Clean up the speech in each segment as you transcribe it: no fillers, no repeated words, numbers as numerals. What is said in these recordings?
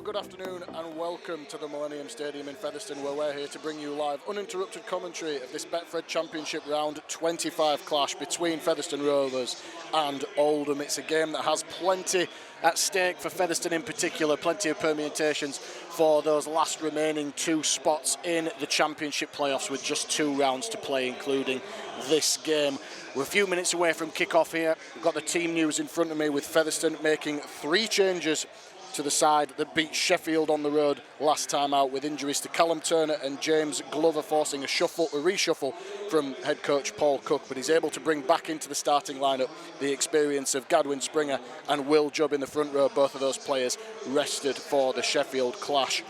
Hello, good afternoon and welcome to the Millennium Stadium in Featherstone, where we're here to bring you live uninterrupted commentary of this Betfred Championship round 25 clash between Featherstone Rovers and Oldham. It's a game that has plenty at stake for Featherstone in particular, plenty of permutations for those last remaining two spots in the Championship playoffs with just 2 rounds to play, including this game. We're a few minutes away from kick-off here. We've got the team news in front of me with Featherstone making 3 changes to the side that beat Sheffield on the road last time out, with injuries to Callum Turner and James Glover forcing a reshuffle from head coach Paul Cook, but he's able to bring back into the starting lineup the experience of Gadwin Springer and Will Jubb in the front row. Both of those players rested for the Sheffield clash.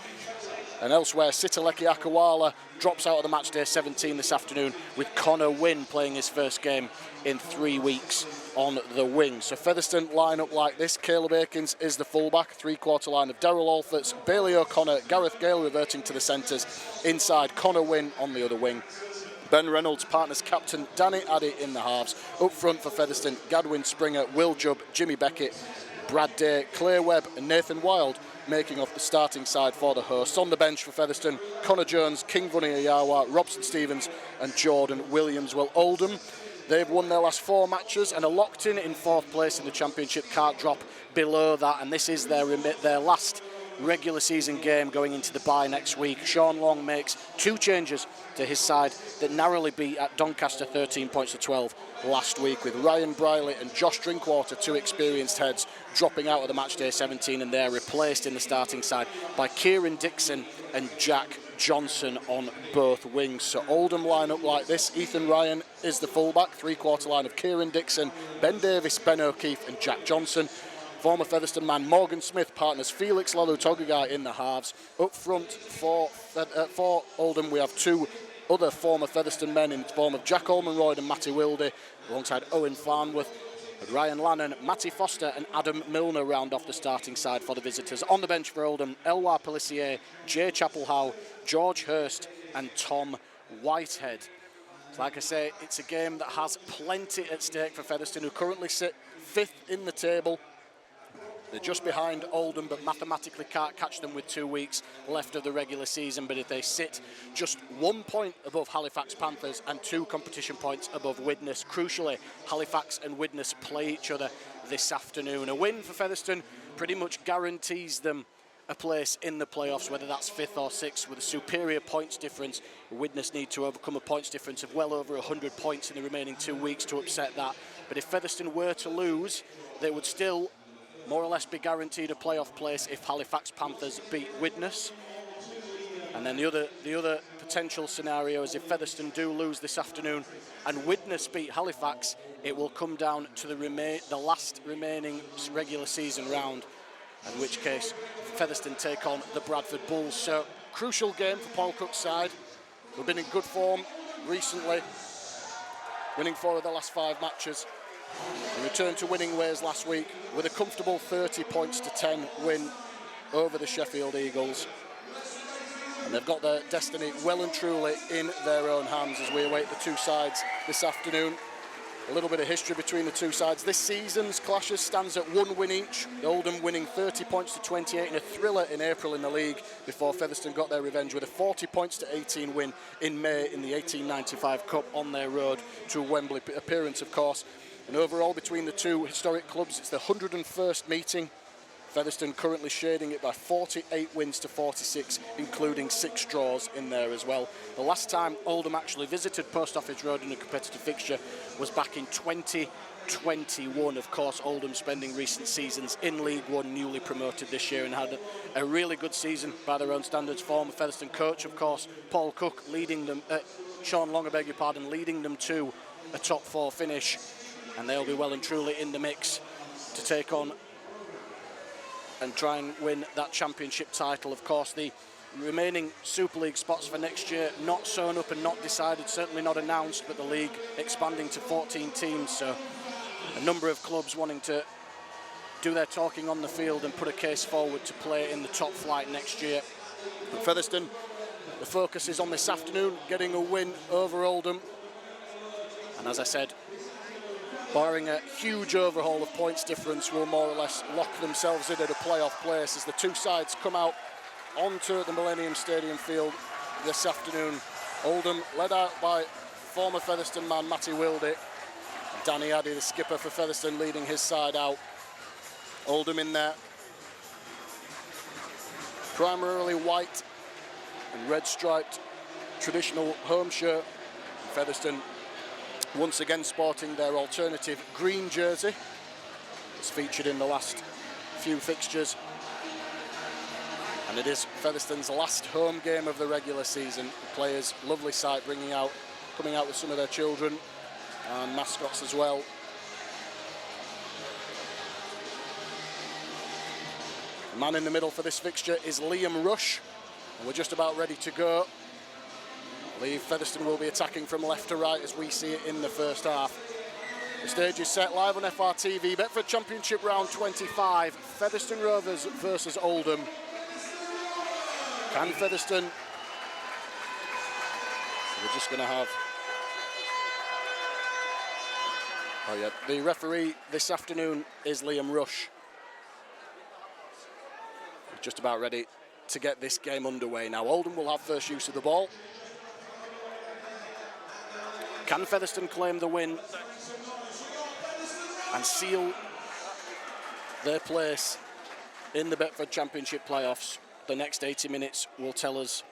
And elsewhere, Sitaleki Akawala drops out of the match day 17 this afternoon, with Connor Wynne playing his first game in 3 weeks on the wing. So Featherstone line up like this. Caleb Akins is the fullback, 3-quarter line of Daryl Alforts, Bailey O'Connor, Gareth Gale reverting to the centres. Inside, Connor Wynne on the other wing. Ben Reynolds partners captain Danny Addy in the halves. Up front for Featherstone, Gadwin Springer, Will Jubb, Jimmy Beckett, Brad Day, Claire Webb and Nathan Wild making off the starting side for the hosts. On the bench for Featherstone, Connor Jones, King Vunny Ayawa, Robson Stevens and Jordan Williams. Well, Oldham, they've won their last 4 matches and are locked in 4th place in the Championship, can't drop below that, and this is their last regular season game going into the bye next week. Sean Long makes 2 changes to his side that narrowly beat at Doncaster 13 points to 12 last week, with Ryan Briley and Josh Drinkwater, 2 experienced heads, dropping out of the match day 17, and they're replaced in the starting side by Kieran Dixon and Jack Johnson on both wings. So Oldham line up like this. Ethan Ryan is the fullback, 3-quarter line of Kieran Dixon, Ben Davis, Ben O'Keefe and Jack Johnson. Former Featherstone man Morgan Smith partners Felix Lalu-Togagai in the halves. Up front for Oldham, we have 2 other former Featherstone men in the form of Jack Olmonroyd and Matty Wilde, alongside Owen Farnworth. Ryan Lannon, Matty Foster and Adam Milner round off the starting side for the visitors. On the bench for Oldham, Elwar Pelissier, Jay Chapelhow, George Hurst and Tom Whitehead. So like I say, it's a game that has plenty at stake for Featherstone, who currently sit 5th in the table. They're just behind Oldham, but mathematically can't catch them with 2 weeks left of the regular season. But if they sit just 1 point above Halifax Panthers and 2 competition points above Widnes, crucially, Halifax and Widnes play each other this afternoon. A win for Featherstone pretty much guarantees them a place in the playoffs, whether that's 5th or 6th, with a superior points difference. Widnes need to overcome a points difference of well over 100 points in the remaining 2 weeks to upset that. But if Featherstone were to lose, they would still more or less be guaranteed a playoff place if Halifax Panthers beat Widnes. And then the other potential scenario is if Featherstone do lose this afternoon and Widnes beat Halifax, it will come down to the last remaining regular season round, in which case Featherstone take on the Bradford Bulls. So crucial game for Paul Cook's side. We've been in good form recently, winning 4 of the last 5 matches. They returned to winning ways last week with a comfortable 30 points to 10 win over the Sheffield Eagles. And they've got their destiny well and truly in their own hands as we await the 2 sides this afternoon. A little bit of history between the 2 sides. This season's clashes stands at 1 win each. Oldham winning 30 points to 28 in a thriller in April in the league, before Featherstone got their revenge with a 40 points to 18 win in May in the 1895 Cup on their road to a Wembley appearance, of course. And overall, between the 2 historic clubs, it's the 101st meeting. Featherstone currently shading it by 48 wins to 46, including 6 draws in there as well. The last time Oldham actually visited Post Office Road in a competitive fixture was back in 2021. Of course, Oldham spending recent seasons in League One, newly promoted this year, and had a really good season by their own standards. Former Featherstone coach, of course, Paul Cook, leading them, Sean Long, leading them to a top 4 finish. And they'll be well and truly in the mix to take on and try and win that championship title. Of course, the remaining Super League spots for next year not sewn up and not decided, certainly not announced, but the league expanding to 14 teams. So a number of clubs wanting to do their talking on the field and put a case forward to play in the top flight next year. But Featherstone, the focus is on this afternoon, getting a win over Oldham. And as I said, barring a huge overhaul of points difference, will more or less lock themselves in at a playoff place as the two sides come out onto the Millennium Stadium field this afternoon. Oldham led out by former Featherstone man Matty Wildy. Danny Addy, the skipper for Featherstone, leading his side out. Oldham in there, primarily white and red striped traditional home shirt. Featherstone once again sporting their alternative green jersey. It's featured in the last few fixtures. And it is Featherstone's last home game of the regular season. The players, lovely sight, coming out with some of their children and mascots as well. The man in the middle for this fixture is Liam Rush, and we're just about ready to go. I believe Featherstone will be attacking from left to right as we see it in the first half. The stage is set live on FRTV. Betfred Championship round 25. Featherstone Rovers versus Oldham. Can Featherstone? We're just going to have... Oh yeah, the referee this afternoon is Liam Rush. We're just about ready to get this game underway now. Oldham will have first use of the ball. Can Featherstone claim the win and seal their place in the Betfred Championship playoffs? The next 80 minutes will tell us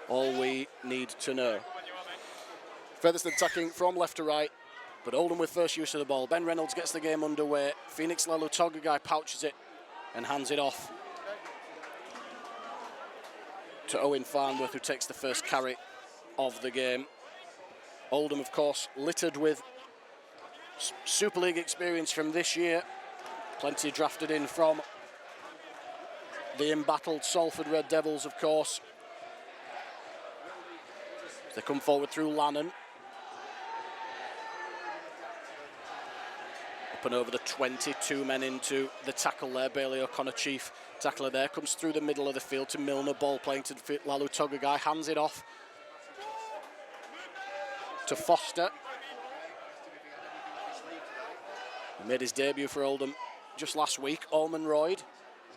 all we need to know. Featherstone attacking from left to right, but Oldham with first use of the ball. Ben Reynolds gets the game underway. Phoenix Lelu Togagai pouches it and hands it off to Owen Farnworth, who takes the first carry of the game. Oldham, of course, littered with Super League experience from this year. Plenty drafted in from the embattled Salford Red Devils, of course. They come forward through Lannon. Up and over the 22 men into the tackle there. Bailey O'Connor, chief tackler there, comes through the middle of the field to Milner. Ball playing to Lalu Togagai, hands it off to Foster. He made his debut for Oldham just last week. Orman Royd,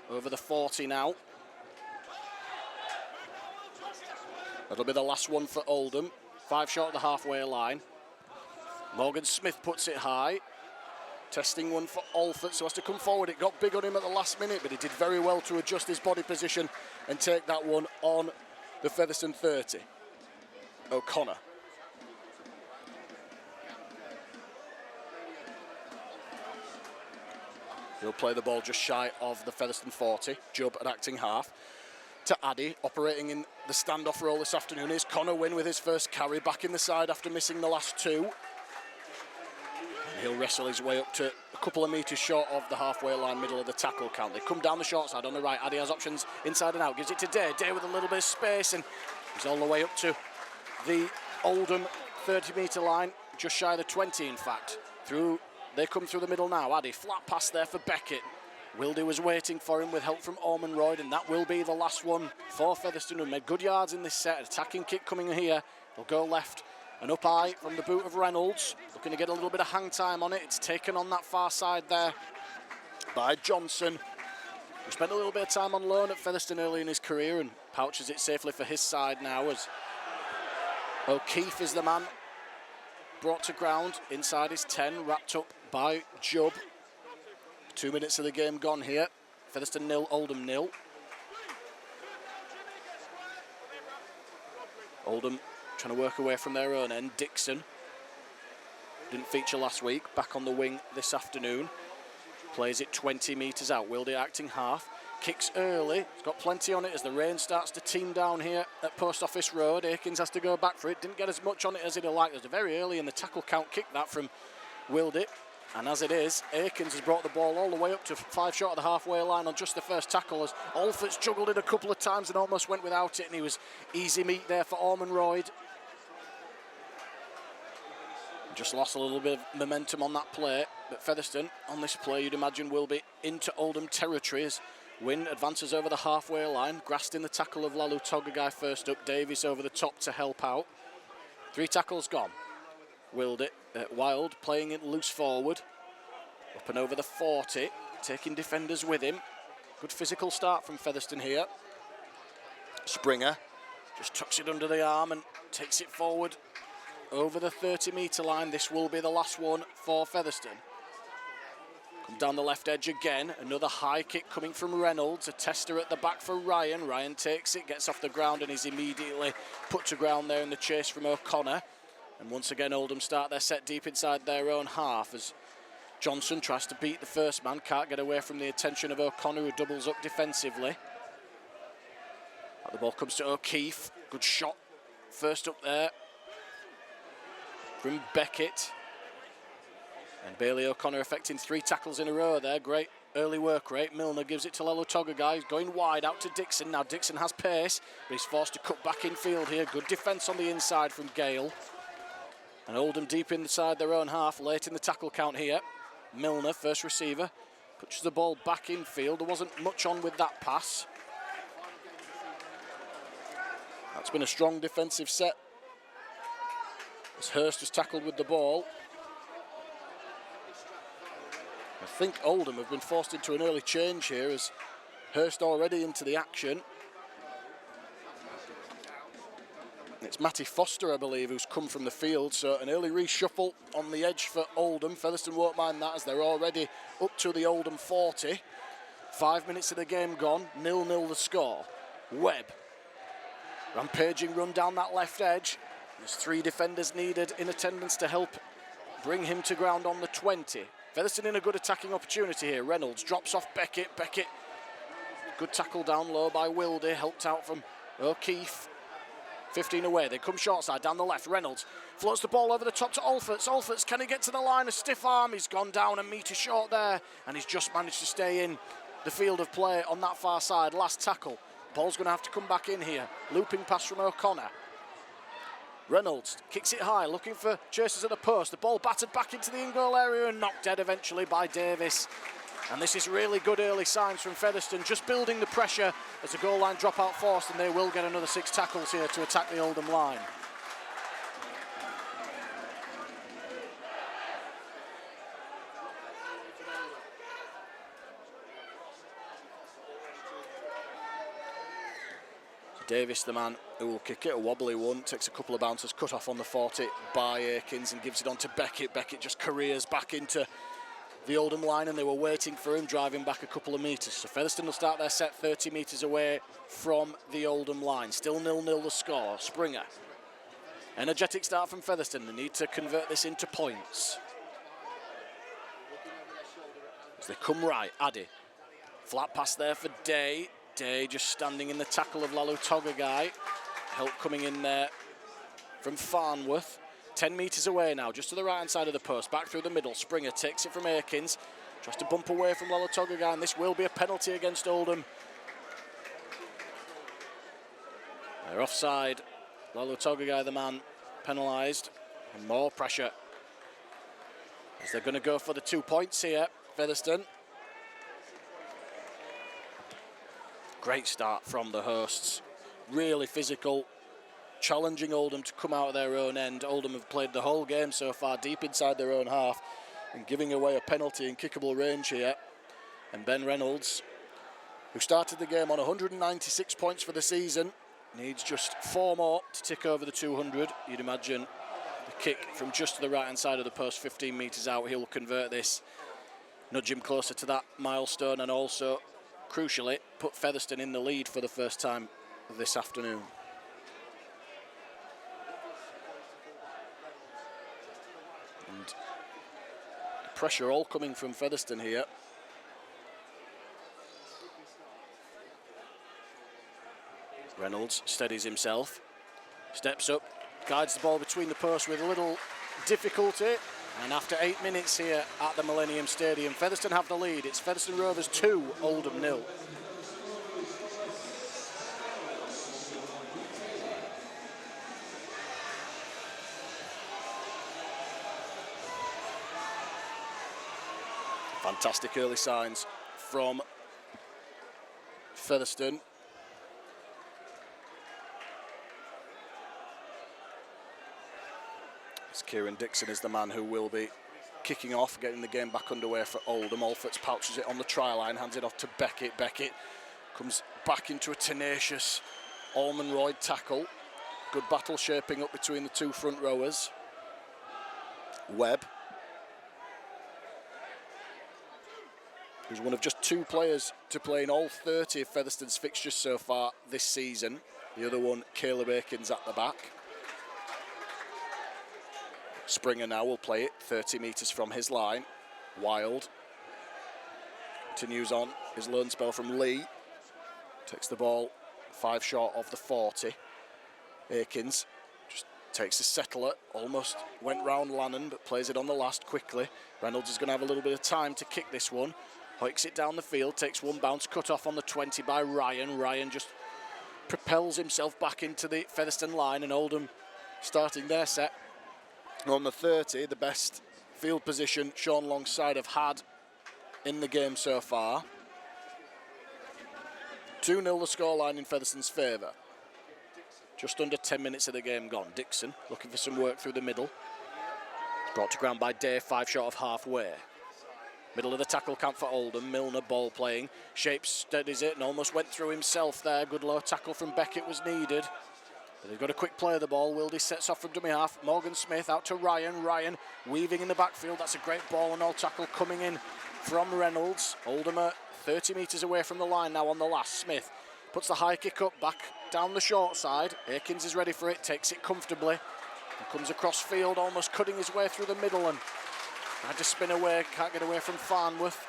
over the 40 now. That'll be the last one for Oldham. 5 short of the halfway line. Morgan Smith puts it high. Testing one for Alford, so has to come forward. It got big on him at the last minute, but he did very well to adjust his body position and take that one on the Featherstone 30. O'Connor. He'll play the ball just shy of the Featherstone 40. Jubb at acting half. To Addy, operating in the standoff role this afternoon is Connor Wynn with his first carry, back in the side after missing the last 2. He'll wrestle his way up to a couple of metres short of the halfway line, middle of the tackle count. They come down the short side on the right. Addy has options inside and out. Gives it to Day. Day with a little bit of space, and he's all the way up to the Oldham 30-metre line, just shy of the 20, in fact. They come through the middle now. Addy, flat pass there for Beckett. Wildy was waiting for him with help from Orman Royd, and that will be the last one for Featherstone, who made good yards in this set. Attacking kick coming here. They'll go left and up high from the boot of Reynolds. Looking to get a little bit of hang time on it. It's taken on that far side there by Johnson, who spent a little bit of time on loan at Featherstone early in his career and pouches it safely for his side now, as O'Keefe is the man brought to ground inside his 10, wrapped up by Jubb. 2 minutes of the game gone here. Featherstone 0, Oldham 0. Oldham trying to work away from their own end. Dixon didn't feature last week, back on the wing this afternoon. Plays it 20 metres out. Wildy acting half. Kicks early. He's got plenty on it as the rain starts to team down here at Post Office Road. Akins has to go back for it. Didn't get as much on it as he'd have liked. It was very early in the tackle count kick that from Wildy. And as it is, Akins has brought the ball all the way up to 5 short of the halfway line on just the first tackle, as Alford's juggled it a couple of times and almost went without it, and he was easy meat there for Orman Royd. Just lost a little bit of momentum on that play, but Featherstone on this play, you'd imagine, will be into Oldham territory as Wynn advances over the halfway line, grasped in the tackle of Lalu Togagai first up. Davies over the top to help out. 3 tackles gone. Wild playing it loose forward. Up and over the 40, taking defenders with him. Good physical start from Featherstone here. Springer just tucks it under the arm and takes it forward over the 30-metre line. This will be the last one for Featherstone. Come down the left edge again. Another high kick coming from Reynolds. A tester at the back for Ryan. Ryan takes it, gets off the ground and is immediately put to ground there in the chase from O'Connor. And once again, Oldham start their set deep inside their own half as Johnson tries to beat the first man. Can't get away from the attention of O'Connor, who doubles up defensively. The ball comes to O'Keefe. Good shot. First up there from Beckett. And Bailey O'Connor effecting 3 tackles in a row there. Great early work rate. Milner gives it to Lalo Togagai. He's going wide out to Dixon. Now Dixon has pace, but he's forced to cut back in field here. Good defence on the inside from Gale. And Oldham deep inside their own half, late in the tackle count here. Milner, first receiver, pushes the ball back in field. There wasn't much on with that pass. That's been a strong defensive set as Hurst was tackled with the ball. I think Oldham have been forced into an early change here as Hurst already into the action. It's Matty Foster, I believe, who's come from the field, so an early reshuffle on the edge for Oldham. Featherstone won't mind that as they're already up to the Oldham 40. 5 minutes of the game gone, 0-0 the score. Webb, rampaging run down that left edge. There's 3 defenders needed in attendance to help bring him to ground on the 20. Featherstone in a good attacking opportunity here. Reynolds drops off Beckett. Beckett, good tackle down low by Wildy, helped out from O'Keefe. 15 away, they come short side down the left. Reynolds floats the ball over the top to Alfords. Alfords, can he get to the line? A stiff arm, he's gone down a metre short there, and he's just managed to stay in the field of play on that far side. Last tackle, ball's going to have to come back in here. Looping pass from O'Connor. Reynolds kicks it high, looking for chasers at the post. The ball battered back into the in-goal area and knocked dead eventually by Davis. And this is really good early signs from Featherstone, just building the pressure as the goal line dropout forced, and they will get another 6 tackles here to attack the Oldham line. Davis, the man who will kick it, a wobbly one, takes a couple of bounces, cut off on the 40 by Akins and gives it on to Beckett. Beckett just careers back into the Oldham line, and they were waiting for him, driving back a couple of metres. So Featherstone will start their set 30 metres away from the Oldham line. Still 0-0 the score. Springer. Energetic start from Featherstone. They need to convert this into points. As they come right, Addy. Flat pass there for Day. Day just standing in the tackle of Lalo Togagai. Help coming in there from Farnworth. 10 metres away now, just to the right-hand side of the post. Back through the middle. Springer takes it from Akins. Tries to bump away from Lalo Togagai, and this will be a penalty against Oldham. They're offside. Lalo Togagai, the man, penalised. And more pressure as they're going to go for the 2 points here, Featherstone. Great start from the hosts. Really physical, challenging Oldham to come out of their own end. Oldham have played the whole game so far deep inside their own half and giving away a penalty in kickable range here. And Ben Reynolds, who started the game on 196 points for the season, needs just 4 more to tick over the 200. You'd imagine the kick from just to the right-hand side of the post, 15 metres out, he'll convert this, nudge him closer to that milestone, and also, crucially, put Featherstone in the lead for the first time this afternoon. And the pressure all coming from Featherstone here. Reynolds steadies himself, steps up, guides the ball between the posts with a little difficulty. And after 8 minutes here at the Millennium Stadium, Featherstone have the lead. It's Featherstone Rovers 2, Oldham 0. Fantastic early signs from Featherstone. Kieran Dixon is the man who will be kicking off, getting the game back underway for Oldham. Alforts pouches it on the try line, hands it off to Beckett. Beckett comes back into a tenacious Almonroyd tackle. Good battle shaping up between the two front rowers. Webb, who's one of just 2 players to play in all 30 of Featherstone's fixtures so far this season. The other one, Caleb Aikens, at the back. Springer now will play it 30 metres from his line. Wild continues on his loan spell from Lee. Takes the ball 5 short of the 40. Aikens just takes a settler, almost went round Lannon, but plays it on the last quickly. Reynolds is going to have a little bit of time to kick this one. Hoiks it down the field, takes one bounce, cut off on the 20 by Ryan. Ryan just propels himself back into the Featherstone line, and Oldham starting their set on the 30, the best field position Sean Longside have had in the game so far. 2-0 the scoreline in Featherstone's favour. Just under 10 minutes of the game gone. Dixon looking for some work through the middle. Brought to ground by Dave, 5 short of halfway. Middle of the tackle camp for Oldham. Milner ball playing. Shapes steadies it and almost went through himself there. Good low tackle from Beckett was needed. But they've got a quick play of the ball. Wildy sets off from dummy half. Morgan Smith out to Ryan. Ryan weaving in the backfield. That's a great ball and all tackle coming in from Reynolds. Oldham are 30 metres away from the line now on the last. Smith puts the high kick up, back down the short side. Aikens is ready for it, takes it comfortably. And comes across field, almost cutting his way through the middle and had to spin away, can't get away from Farnworth.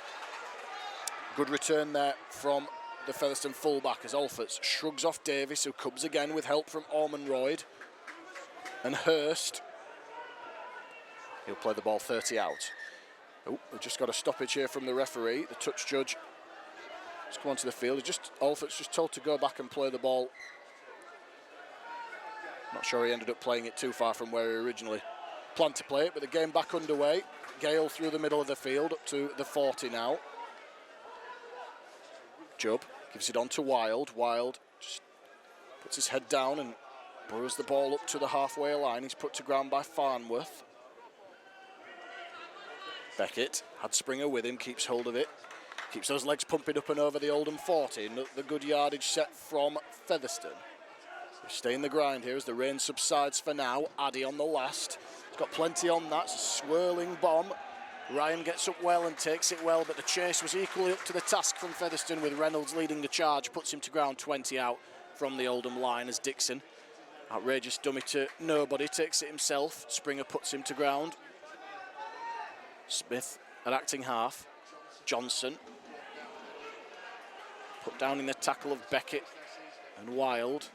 Good return there from the Featherstone fullback as Alforts shrugs off Davis, who comes again with help from Ormonroyd. And Hurst, he'll play the ball 30 out. Oh, we've just got a stoppage here from the referee. The touch judge has come onto the field. Alforts just told to go back and play the ball. Not sure he ended up playing it too far from where he originally planned to play it, but the game back underway. Gale through the middle of the field up to the 40 now. Jubb gives it on to Wild. Wild just puts his head down and burrows the ball up to the halfway line. He's put to ground by Farnworth. Beckett had Springer with him, keeps hold of it. Keeps those legs pumping up and over the Oldham 40. And the good yardage set from Featherstone. They stay in the grind here as the rain subsides for now. Addy on the last. He's got plenty on that. It's a swirling bomb. Ryan gets up well and takes it well, but the chase was equally up to the task from Featherstone, with Reynolds leading the charge. Puts him to ground 20 out from the Oldham line as Dixon, outrageous dummy to nobody, takes it himself. Springer puts him to ground. Smith at acting half. Johnson put down in the tackle of Beckett and Wild.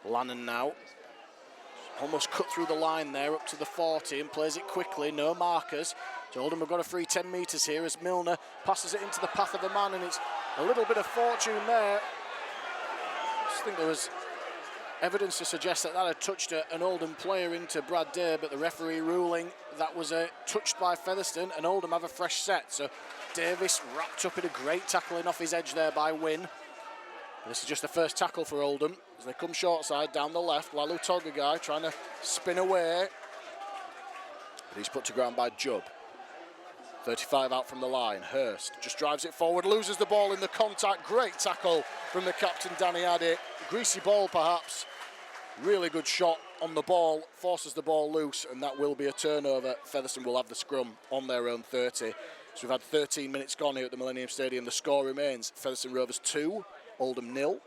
Lannon now almost cut through the line there up to the 40 and plays it quickly, no markers. So Oldham have got a free 10 metres here as Milner passes it into the path of a man, and it's a little bit of fortune there. I just think there was evidence to suggest that had touched an Oldham player into Brad Day, but the referee ruling that was touched by Featherstone, and Oldham have a fresh set. So Davis wrapped up in a great tackling off his edge there by Wynne. This is just the first tackle for Oldham as they come short side down the left. Lalu Togagai trying to spin away, but he's put to ground by Jubb. 35 out from the line. Hurst just drives it forward, loses the ball in the contact. Great tackle from the captain, Danny Addy. Greasy ball perhaps. Really good shot on the ball, forces the ball loose, and that will be a turnover. Featherstone will have the scrum on their own 30. So we've had 13 minutes gone here at the Millennium Stadium. The score remains Featherstone Rovers 2, Oldham 0.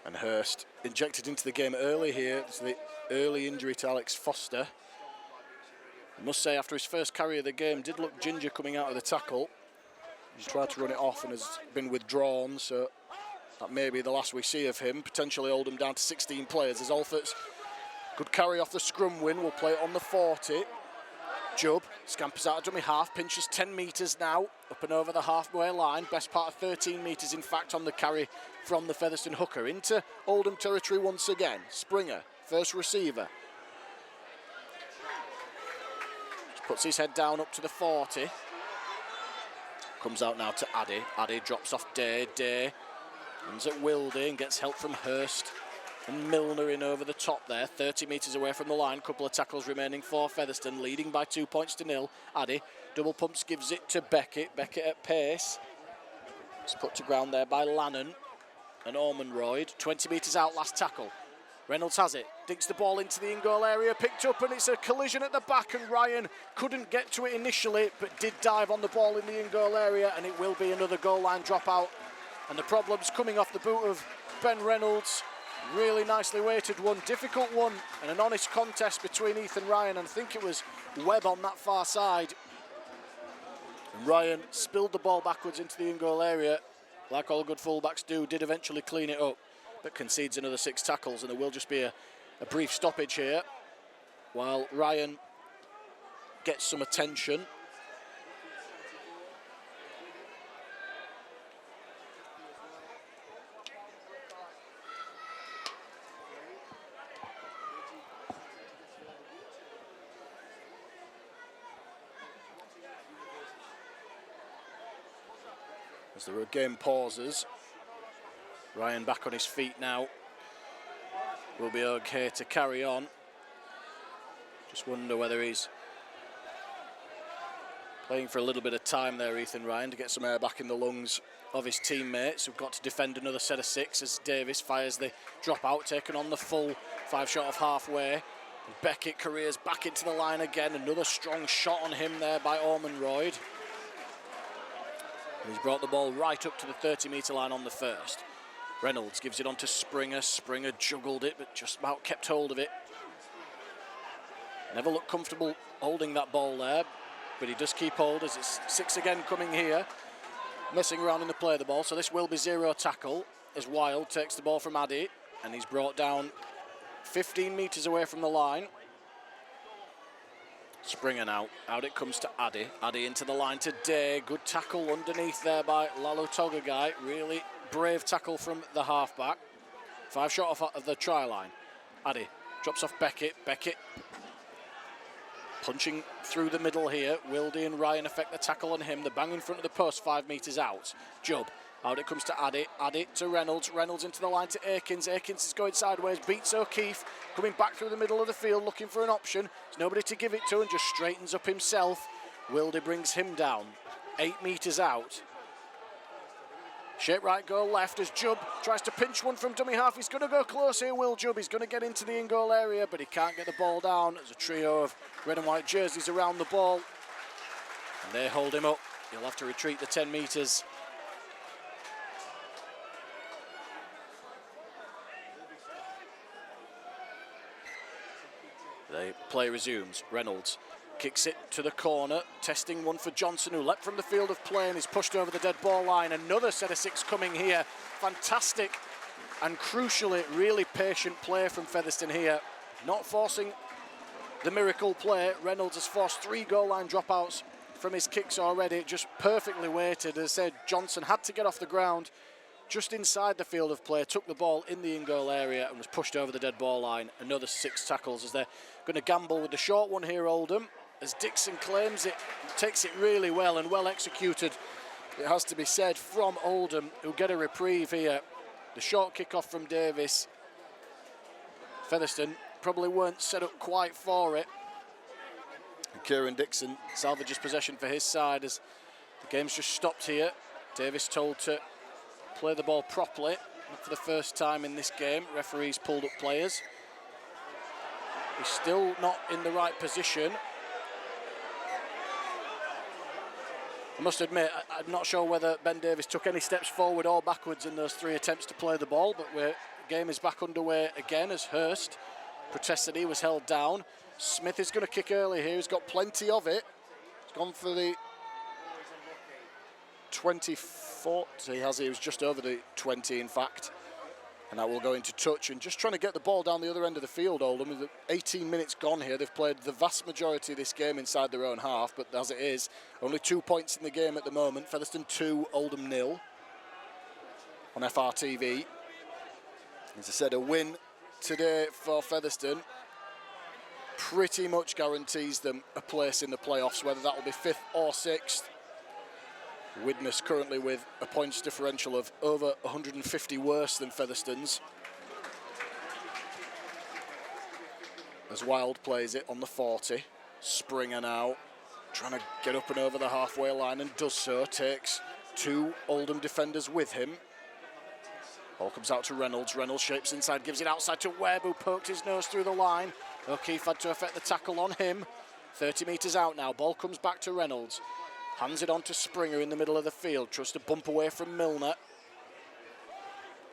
And Hurst injected into the game early here. It's the early injury to Alex Foster. I must say, after his first carry of the game, did look ginger coming out of the tackle. He's tried to run it off and has been withdrawn, so that may be the last we see of him. Potentially Oldham down to 16 players as Alforts. Good carry off the scrum win. We'll play it on the 40. Jubb scampers out of dummy half, pinches 10 metres now, up and over the halfway line. Best part of 13 metres, in fact, on the carry from the Featherstone hooker. Into Oldham territory once again. Springer, first receiver. Just puts his head down up to the 40. Comes out now to Addy. Addy drops off Day. Day runs at Wildy and gets help from Hurst. And Milner in over the top there, 30 metres away from the line. Couple of tackles remaining for Featherstone, leading by 2 points to 0. Addy, double pumps, gives it to Beckett. Beckett at pace. It's put to ground there by Lannon and Ormonroyd. 20 metres out, last tackle. Reynolds has it, digs the ball into the in-goal area, picked up, and it's a collision at the back, and Ryan couldn't get to it initially, but did dive on the ball in the in-goal area, and it will be another goal line dropout. And the problems coming off the boot of Ben Reynolds. Really nicely weighted one, difficult one, and an honest contest between Ethan Ryan, and I think it was Webb on that far side. And Ryan spilled the ball backwards into the in-goal area, like all good fullbacks do, did eventually clean it up, but concedes another 6 tackles, and there will just be a brief stoppage here while Ryan gets some attention. As the game pauses, Ryan back on his feet now. Will be okay to carry on. Just wonder whether he's playing for a little bit of time there, Ethan Ryan, to get some air back in the lungs of his teammates who've got to defend another set of 6 as Davis fires the drop out, taken on the full 5 shot of halfway. And Beckett careers back into the line again. Another strong shot on him there by Ormonroyd. He's brought the ball right up to the 30-metre line on the first. Reynolds gives it on to Springer. Springer juggled it, but just about kept hold of it. Never looked comfortable holding that ball there, but he does keep hold as it's 6 again coming here. Messing around in the play of the ball, so this will be 0 tackle as Wild takes the ball from Addy, and he's brought down 15 metres away from the line. Springer now, out it comes to Addy. Addy into the line to Day. Good tackle underneath there by Lalo Togagai. Really brave tackle from the halfback. 5 shot off of the try line. Addy drops off Beckett. Beckett punching through the middle here. Wildy and Ryan affect the tackle on him. The bang in front of the post, 5 metres out. Jubb. Out it comes to Addy. Addy to Reynolds. Reynolds into the line to Akins. Akins is going sideways. Beats O'Keefe. Coming back through the middle of the field looking for an option. There's nobody to give it to and just straightens up himself. Wildy brings him down. 8 metres out. Shape right, goal left as Jubb tries to pinch one from dummy half. He's going to go close here, Will Jubb. He's going to get into the in-goal area, but he can't get the ball down. There's a trio of red and white jerseys around the ball. And they hold him up. He'll have to retreat the 10 metres. The play resumes. Reynolds kicks it to the corner, testing one for Johnson, who leapt from the field of play and is pushed over the dead ball line. Another set of 6 coming here. Fantastic and crucially really patient play from Featherstone here. Not forcing the miracle play. Reynolds has forced 3 goal line dropouts from his kicks already, just perfectly weighted. As I said, Johnson had to get off the ground just inside the field of play, took the ball in the in-goal area and was pushed over the dead ball line. Another 6 tackles as they're going to gamble with the short one here, Oldham. As Dixon claims it, takes it really well and well executed, it has to be said, from Oldham, who get a reprieve here. The short kick-off from Davis. Featherstone probably weren't set up quite for it. And Kieran Dixon salvages possession for his side as the game's just stopped here. Davis told to play the ball properly, not for the first time in this game. Referees pulled up players. He's still not in the right position. I must admit, I'm not sure whether Ben Davis took any steps forward or backwards in those 3 attempts to play the ball, but the game is back underway again as Hurst protested he was held down. Smith is going to kick early here. He's got plenty of it. He's gone for the 24. He was just over the 20, in fact. And that will go into touch, and just trying to get the ball down the other end of the field, Oldham. With 18 minutes gone here, they've played the vast majority of this game inside their own half, but as it is, only 2 points in the game at the moment. Featherstone 2, Oldham 0 on FRTV. As I said, a win today for Featherstone pretty much guarantees them a place in the playoffs, whether that will be 5th or 6th Widnes currently with a points differential of over 150 worse than Featherstone's. As Wild plays it on the 40. Springer now trying to get up and over the halfway line and does so. Takes two Oldham defenders with him. Ball comes out to Reynolds. Reynolds shapes inside, gives it outside to Webb, who poked his nose through the line. O'Keefe had to effect the tackle on him. 30 metres out now. Ball comes back to Reynolds. Hands it on to Springer in the middle of the field. Tries to bump away from Milner.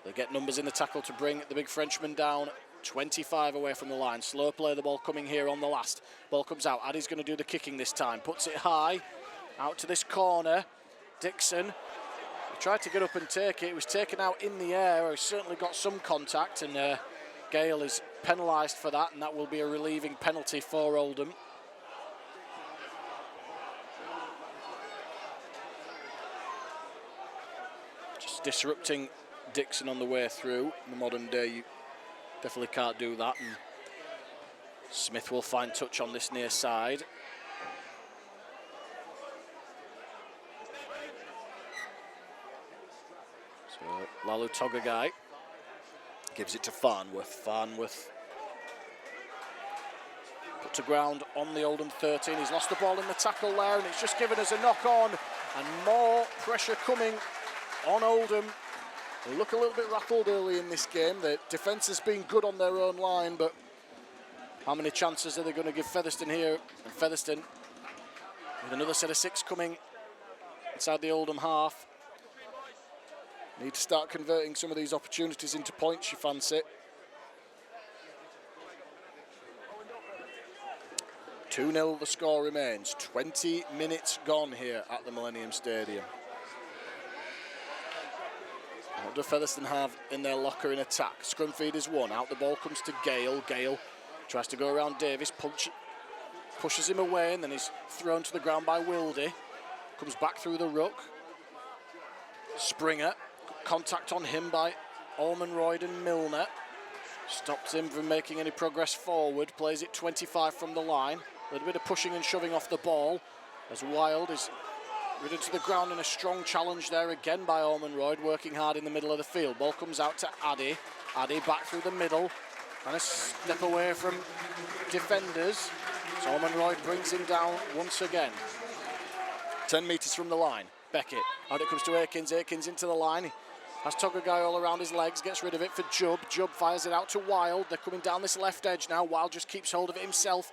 They get numbers in the tackle to bring the big Frenchman down. 25 away from the line. Slow play the ball coming here on the last. Ball comes out. Addy's going to do the kicking this time. Puts it high. Out to this corner. Dixon. He tried to get up and take it. It was taken out in the air. He certainly got some contact, and Gale is penalised for that, and that will be a relieving penalty for Oldham. Just disrupting Dixon on the way through. In the modern day, you definitely can't do that. And Smith will find touch on this near side. So Lalu Togagai gives it to Farnworth. Farnworth put to ground on the Oldham 13. He's lost the ball in the tackle there, and it's just given us a knock on, and more pressure coming on Oldham. They look a little bit rattled early in this game. The defence has been good on their own line, but how many chances are they going to give Featherstone here? And Featherstone with another set of 6 coming inside the Oldham half. Need to start converting some of these opportunities into points, you fancy. 2-0 the score remains. 20 minutes gone here at the Millennium Stadium. What do Featherstone have in their locker in attack? Scrum feed is one. Out the ball comes to Gale. Gale tries to go around Davis. Pushes him away, and then he's thrown to the ground by Wildy. Comes back through the ruck. Springer. Contact on him by Almonroyd and Milner. Stops him from making any progress forward. Plays it 25 from the line. A little bit of pushing and shoving off the ball as Wild is ridden to the ground, in a strong challenge there again by Almonroyd, working hard in the middle of the field. Ball comes out to Addy. Addy back through the middle. And a step away from defenders. So Almonroyd brings him down once again. 10 metres from the line. Beckett. Out it comes to Akins. Akins into the line. Has Togagai all around his legs, gets rid of it for Jubb. Jubb fires it out to Wild. They're coming down this left edge now. Wild just keeps hold of it himself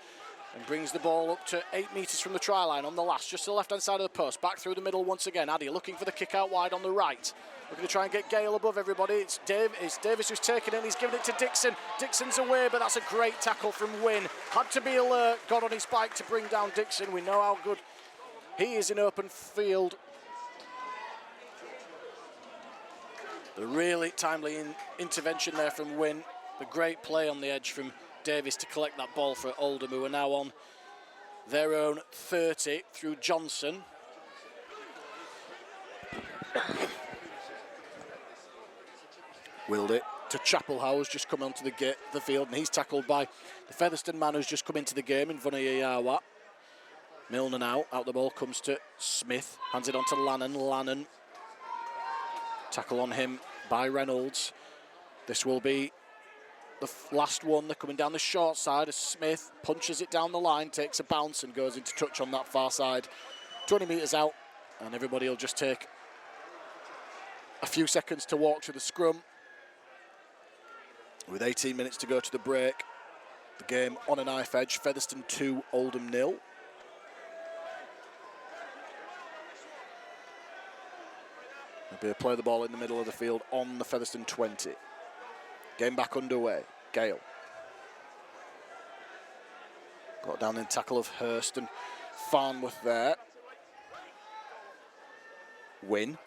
and brings the ball up to 8 metres from the try line on the last, just to the left-hand side of the post. Back through the middle once again. Addy looking for the kick out wide on the right. Looking to try and get Gale above everybody. It's Davis who's taken it. He's given it to Dixon. Dixon's away, but that's a great tackle from Wynne. Had to be alert. Got on his bike to bring down Dixon. We know how good he is in open field. The really timely intervention there from Wynne. The great play on the edge from Davis to collect that ball for Oldham, who are now on their own 30 through Johnson. Willed it to Chapelhow, who's just come onto the field, and he's tackled by the Featherstone man who's just come into the game in Vuniyayawa. Milner now, out the ball comes to Smith, hands it on to Lannon. Lannon, tackle on him by Reynolds. This will be the last one. They're coming down the short side as Smith punches it down the line, takes a bounce and goes into touch on that far side. 20 metres out, and everybody will just take a few seconds to walk to the scrum. With 18 minutes to go to the break, the game on a knife edge. Featherstone 2, Oldham 0. They'll play the ball in the middle of the field on the Featherstone 20. Game back underway. Gale. Got down in tackle of Hurst and Farnworth there. Wynne.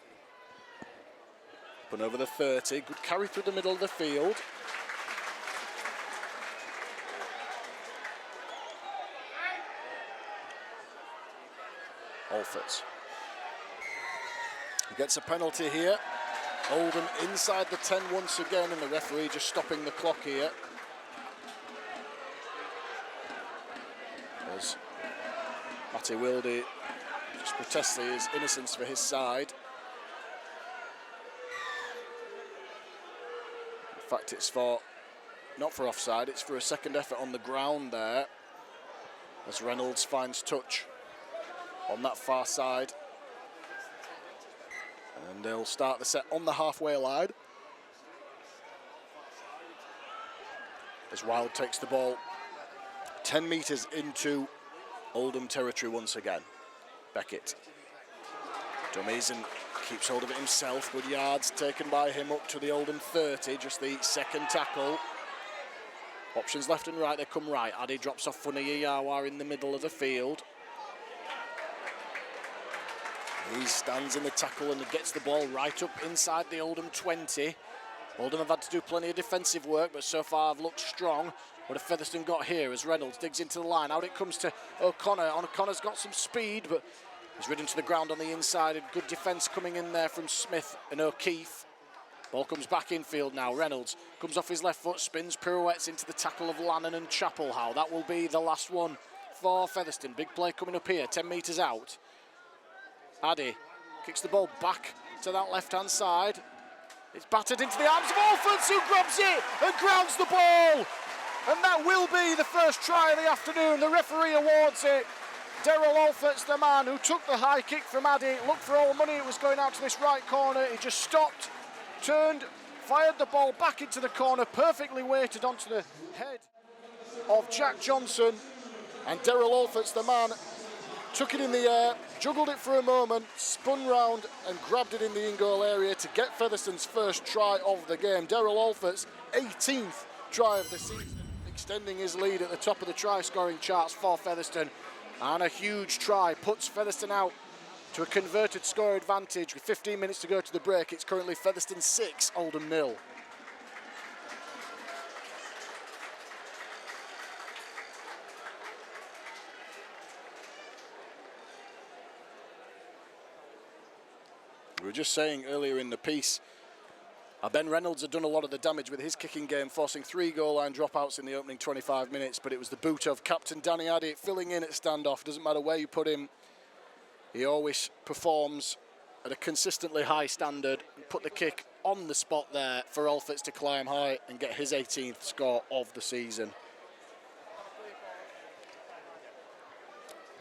Up and over the 30. Good carry through the middle of the field. Alfords. He gets a penalty here. Oldham inside the 10 once again, and the referee just stopping the clock here. As Matty Wildy just protests his innocence for his side. In fact, it's not for offside, it's for a second effort on the ground there, as Reynolds finds touch on that far side. And they'll start the set on the halfway line, as Wild takes the ball 10 metres into Oldham territory once again. Beckett dummies and keeps hold of it himself. Good yards taken by him up to the Oldham 30, just the second tackle. Options left and right, they come right. Addy drops off Funny in the middle of the field. He stands in the tackle and gets the ball right up inside the Oldham 20. Oldham have had to do plenty of defensive work, but so far have looked strong. What have Featherstone got here as Reynolds digs into the line? Out it comes to O'Connor. O'Connor's got some speed, but he's ridden to the ground on the inside. And good defence coming in there from Smith and O'Keefe. Ball comes back infield now. Reynolds comes off his left foot, spins, pirouettes into the tackle of Lannon and Chapelhow. That will be the last one for Featherstone. Big play coming up here, 10 metres out. Addy kicks the ball back to that left-hand side. It's battered into the arms of Alfords, who grabs it and grounds the ball. And that will be the first try of the afternoon. The referee awards it. Daryl Alfords, the man who took the high kick from Addy, looked for all money, it was going out to this right corner. He just stopped, turned, fired the ball back into the corner, perfectly weighted onto the head of Jack Johnson. And Daryl Alfords, the man, took it in the air, juggled it for a moment, spun round and grabbed it in the in-goal area to get Featherstone's first try of the game. Daryl Alfords, 18th try of the season, extending his lead at the top of the try-scoring charts for Featherstone. And a huge try puts Featherstone out to a converted score advantage. With 15 minutes to go to the break, it's currently Featherstone 6, Oldham 0. We were just saying earlier in the piece, Ben Reynolds had done a lot of the damage with his kicking game, forcing 3 goal line dropouts in the opening 25 minutes, but it was the boot of captain Danny Addy filling in at standoff. Doesn't matter where you put him, he always performs at a consistently high standard. Put the kick on the spot there for Alfords to climb high and get his 18th score of the season.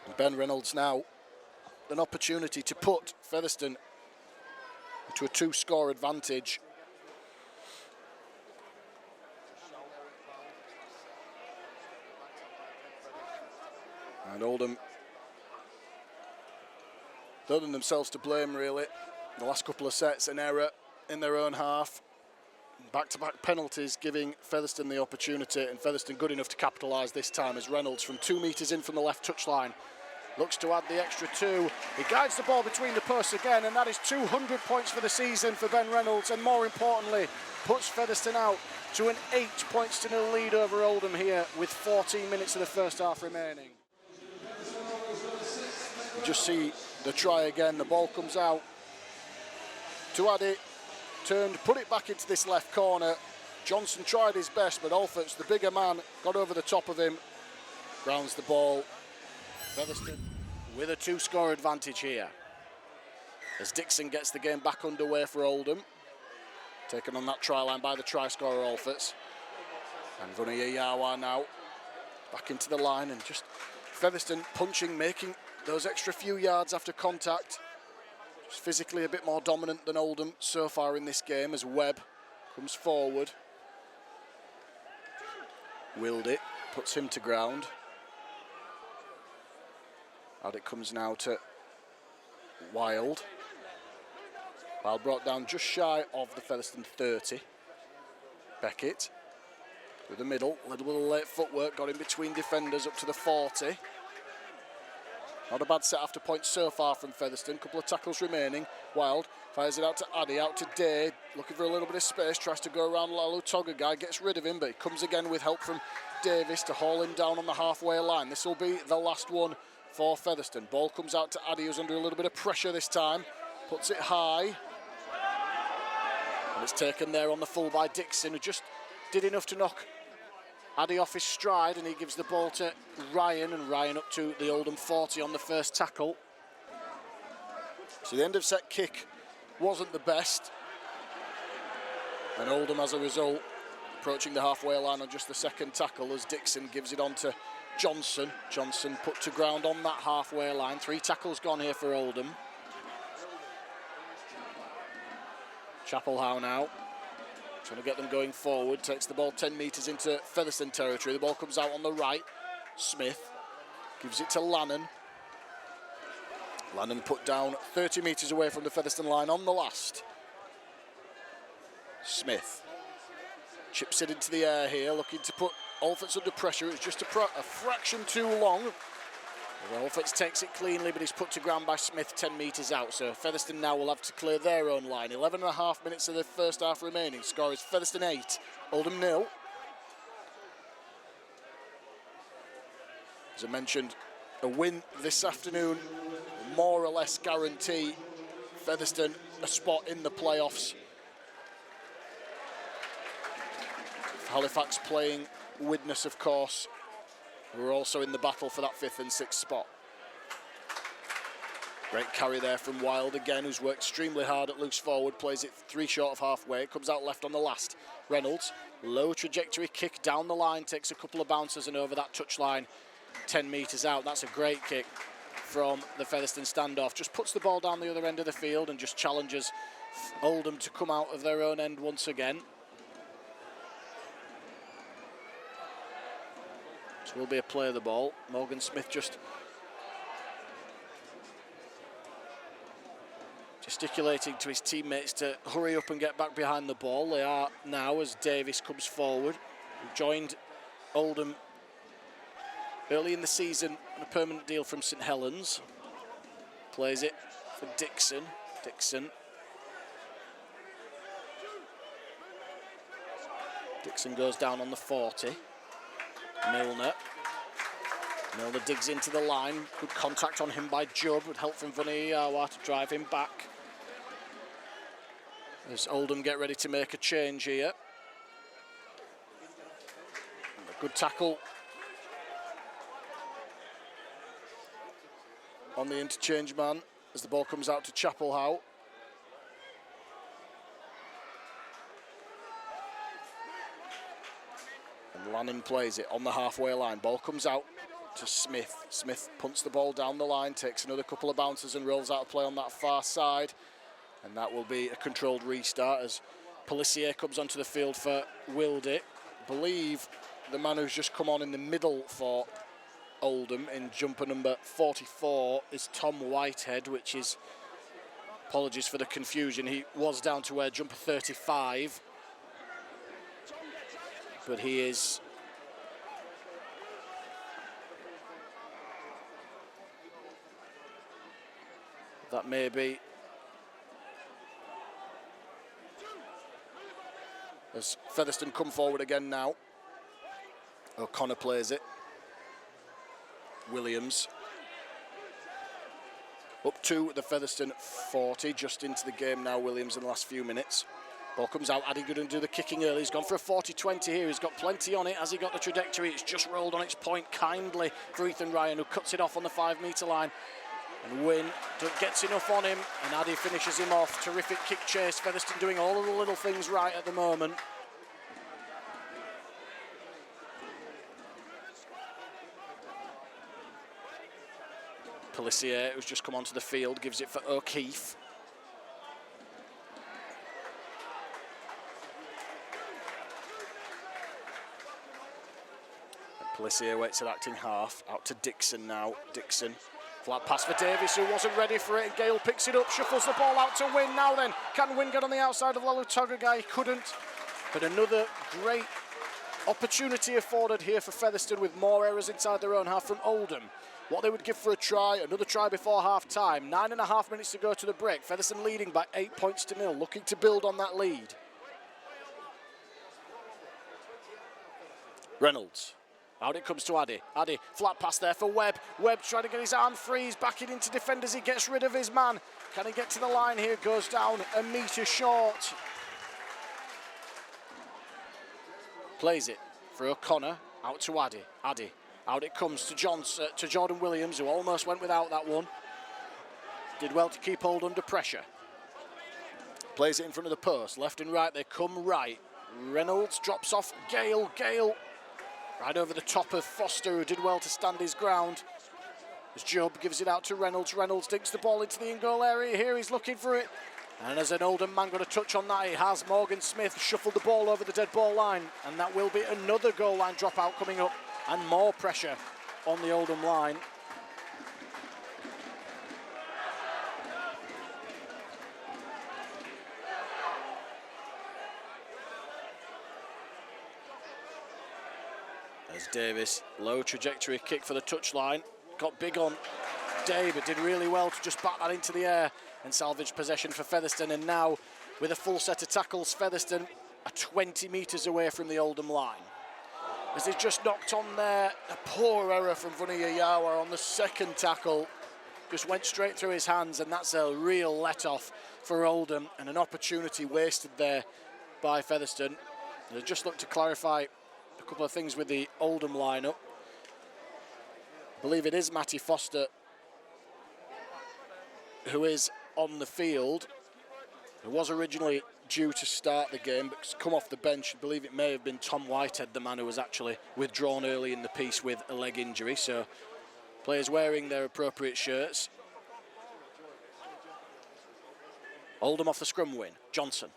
And Ben Reynolds now an opportunity to put Featherstone to a 2-score advantage. And Oldham, other than themselves to blame really. The last couple of sets, an error in their own half. Back-to-back penalties giving Featherstone the opportunity, and Featherstone good enough to capitalise this time as Reynolds from 2 metres in from the left touchline looks to add the extra 2. He guides the ball between the posts again, and that is 200 points for the season for Ben Reynolds, and more importantly, puts Featherstone out to an 8 points to 0 lead over Oldham here with 14 minutes of the first half remaining. You just see the try again, the ball comes out to Addy, turned, put it back into this left corner. Johnson tried his best, but Alfords, the bigger man, got over the top of him, grounds the ball. Featherstone with a 2-score advantage here, as Dixon gets the game back underway for Oldham. Taken on that try line by the try scorer Alfords. And Vuniyayawa now back into the line, and just Featherstone punching, making those extra few yards after contact. Just physically a bit more dominant than Oldham so far in this game, as Webb comes forward. Willed it, puts him to ground. Out it comes now to Wild. Wild brought down just shy of the Featherstone 30. Beckett with the middle, a little bit of late footwork, got in between defenders up to the 40. Not a bad set after points so far from Featherstone, couple of tackles remaining. Wild fires it out to Addy, out to Day, looking for a little bit of space, tries to go around Lalo Toga guy, gets rid of him, but he comes again with help from Davis to haul him down on the halfway line. This will be the last one for Featherstone. Ball comes out to Addy, who's under a little bit of pressure this time, puts it high. And it's taken there on the full by Dixon, who just did enough to knock Addy off his stride, and he gives the ball to Ryan, and Ryan up to the Oldham 40 on the first tackle. So the end of set kick wasn't the best. And Oldham, as a result, approaching the halfway line on just the second tackle as Dixon gives it on to Johnson. Johnson put to ground on that halfway line. 3 tackles gone here for Oldham. Chapelhow now, trying to get them going forward. Takes the ball 10 metres into Featherstone territory. The ball comes out on the right. Smith gives it to Lannon. Lannon put down 30 metres away from the Featherstone line on the last. Smith chips it into the air here, looking to put Alfords under pressure. It's just a fraction too long. Alfords takes it cleanly, but he's put to ground by Smith 10 metres out. So Featherstone now will have to clear their own line. 11.5 minutes of the first half remaining. Score is Featherstone 8, Oldham 0. As I mentioned, a win this afternoon will more or less guarantee Featherstone a spot in the playoffs. Halifax playing Widnes, of course, who are also in the battle for that 5th and 6th spot. Great carry there from Wild again, who's worked extremely hard at loose forward, plays it 3 short of halfway. It comes out left on the last. Reynolds, low trajectory kick down the line, takes a couple of bounces and over that touchline, 10 metres out. That's a great kick from the Featherstone standoff. Just puts the ball down the other end of the field and just challenges Oldham to come out of their own end once again. This will be a play of the ball. Morgan Smith just gesticulating to his teammates to hurry up and get back behind the ball. They are now, as Davis comes forward, who joined Oldham early in the season on a permanent deal from St Helens. Plays it for Dixon. Dixon goes down on the 40. Milner digs into the line. Good contact on him by Jubb, with help from Vuniyawa to drive him back. As Oldham get ready to make a change here. And a good tackle on the interchange man as the ball comes out to Chapelhow. And Lannon plays it on the halfway line. Ball comes out to Smith. Smith punts the ball down the line, takes another couple of bounces and rolls out of play on that far side. And that will be a controlled restart as Pelissier comes onto the field for Wildy. I believe the man who's just come on in the middle for Oldham in jumper number 44 is Tom Whitehead, which is, apologies for the confusion, he was down to wear jumper 35. But he is that may be, as Featherstone come forward again now. O'Connor plays it. Williams up to the Featherstone 40, just into the game now, Williams in the last few minutes. Ball comes out, Addy Gooden do the kicking early. He's gone for a 40-20 here. He's got plenty on it. Has he got the trajectory? It's just rolled on its point kindly for Ethan Ryan, who cuts it off on the 5-metre line. And Wynne gets enough on him, and Addy finishes him off. Terrific kick chase. Featherstone doing all of the little things right at the moment. Pelissier, who's just come onto the field, gives it for O'Keefe. Pelissier waits at acting half. Out to Dixon now. Dixon. Flat pass for Davis, who wasn't ready for it. Gale picks it up, shuffles the ball out to Wynne. Now then, can Wynne get on the outside of Lalu-Togagai? He couldn't. But another great opportunity afforded here for Featherstone, with more errors inside their own half from Oldham. What they would give for a try, another try before half-time. 9.5 minutes to go to the break. Featherstone leading by 8 points to 0, looking to build on that lead. Reynolds. Out it comes to Addy. Addy, flat pass there for Webb. Webb trying to get his arm free. He's backing into defenders. He gets rid of his man. Can he get to the line here? Goes down a metre short. Plays it for O'Connor. Out to Addy. Addy. Out it comes to Jordan Williams, who almost went without that one. did well to keep hold under pressure. Plays it in front of the post, left and right, they come right. Reynolds drops off Gale, right over the top of Foster, who did well to stand his ground. As Job gives it out to Reynolds, Reynolds dinks the ball into the in-goal area here, he's looking for it. And as an Oldham man got a touch on that, he has. Morgan Smith shuffled the ball over the dead ball line, and that will be another goal line dropout coming up, and more pressure on the Oldham line. As Davis, low trajectory kick for the touchline, got big on Day, but did really well to just bat that into the air and salvage possession for Featherstone. And now, with a full set of tackles, Featherstone are 20 metres away from the Oldham line. As they just knocked on there, a poor error from Vuniyayawa on the second tackle. Just went straight through his hands, and that's a real let-off for Oldham, and an opportunity wasted there by Featherstone. They just look to clarify a couple of things with the Oldham lineup. I believe it is Matty Foster who is on the field, who was originally due to start the game but has come off the bench. I believe it may have been Tom Whitehead, the man who was actually withdrawn early in the piece with a leg injury. So players wearing their appropriate shirts. Oldham off the scrum win. Johnson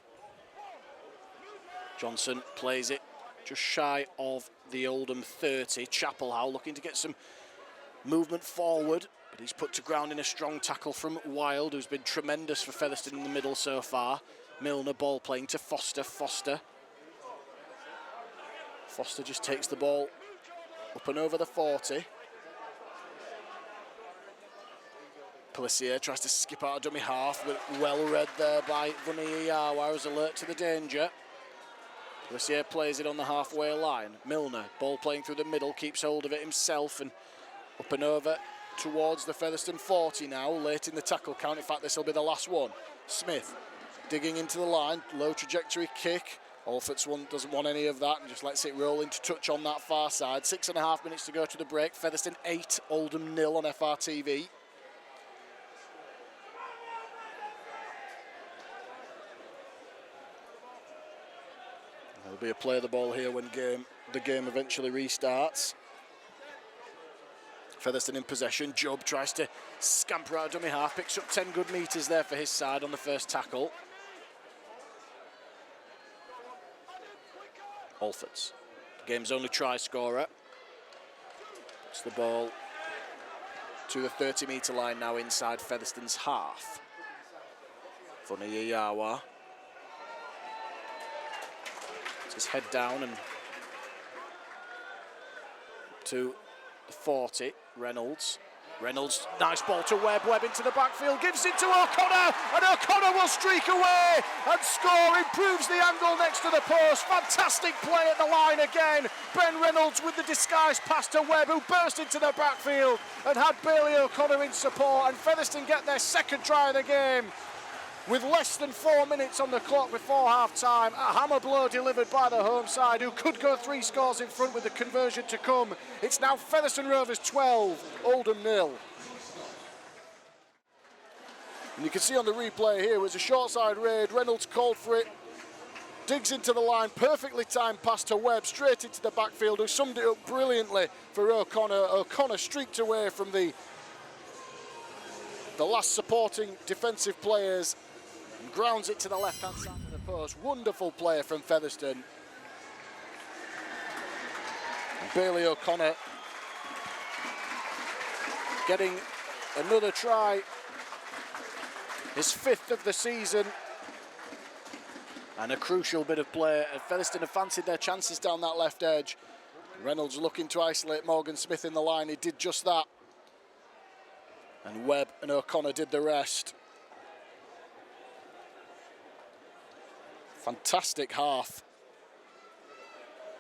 plays it just shy of the Oldham 30. Chapelhow looking to get some movement forward, but he's put to ground in a strong tackle from Wild, who's been tremendous for Featherstone in the middle so far. Milner ball playing to Foster. Foster just takes the ball up and over the 40. Pelissier tries to skip out a dummy half, but well read there by Vuniyayawa, who's alert to the danger. Pelissier plays it on the halfway line. Milner, ball playing through the middle, keeps hold of it himself and up and over towards the Featherstone 40 now, late in the tackle count. In fact, this will be the last one. Smith digging into the line, low trajectory kick. Alfort's one doesn't want any of that and just lets it roll into touch on that far side. 6.5 minutes to go to the break. Featherstone 8, Oldham 0 on FRTV. There'll be a play of the ball here when the game eventually restarts. Featherstone in possession. Job tries to scamper out a dummy half, picks up 10 good metres there for his side on the first tackle. Alfords, the game's only try scorer. Puts the ball to the 30-metre line now inside Featherstone's half. Vuniyayawa. His head down and to the 40. Reynolds, nice ball to Webb into the backfield, gives it to O'Connor, and O'Connor will streak away and score, improves the angle next to the post. Fantastic play at the line again. Ben Reynolds with the disguised pass to Webb, who burst into the backfield and had Bailey O'Connor in support, and Featherstone get their second try of the game. With less than 4 minutes on the clock before half-time, a hammer blow delivered by the home side, who could go 3 scores in front with the conversion to come. It's now Featherstone Rovers 12, Oldham 0. And you can see on the replay here, it was a short side raid. Reynolds called for it, digs into the line, perfectly timed pass to Webb, straight into the backfield, who summed it up brilliantly for O'Connor. O'Connor streaked away from the last supporting defensive players, and grounds it to the left-hand side of the post. Wonderful play from Featherstone. And Bailey O'Connor getting another try, his 5th of the season, and a crucial bit of play. Featherstone have fancied their chances down that left edge. Reynolds looking to isolate Morgan Smith in the line. He did just that. And Webb and O'Connor did the rest. Fantastic half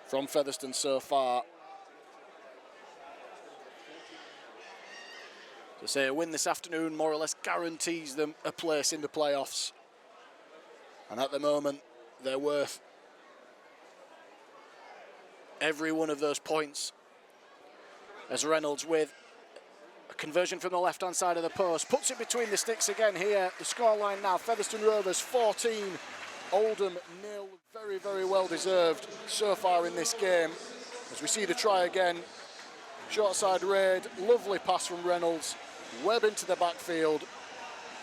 from Featherstone so far. To say a win this afternoon more or less guarantees them a place in the playoffs. And at the moment, they're worth every one of those points, as Reynolds, with a Conversion from the left-hand side of the post. Puts it between the sticks again here. The scoreline now, Featherstone Rovers 14, Oldham 0. Very, very well deserved so far in this game. As we see the try again. Short side raid, lovely pass from Reynolds. Webb into the backfield.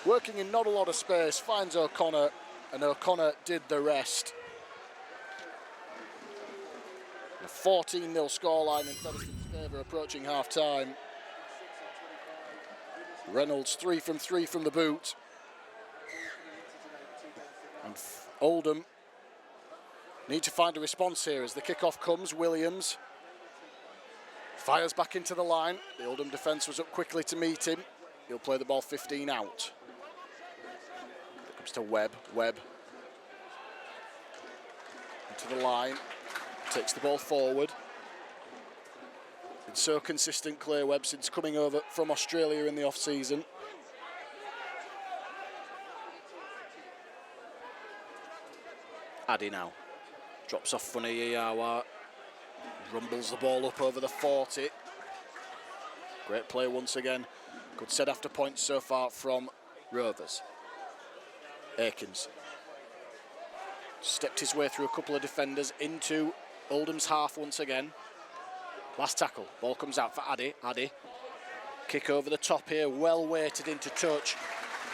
Working in not a lot of space, finds O'Connor, and O'Connor did the rest. A 14-0 scoreline in Featherstone's favour approaching half-time. Reynolds 3 from 3 from the boot. And Oldham need to find a response here as the kickoff comes. Williams fires back into the line. The Oldham defence was up quickly to meet him. He'll play the ball 15 out. It comes to Webb. Webb into the line. Takes the ball forward. Been so consistent, Claire Webb, since coming over from Australia in the off-season. Addy now. Drops off Funny Iyawa. Rumbles the ball up over the 40. Great play once again. Good set after points so far from Rovers. Aikens. Stepped his way through a couple of defenders into Oldham's half once again. Last tackle. Ball comes out for Addy. Addy. Kick over the top here. Well weighted into touch.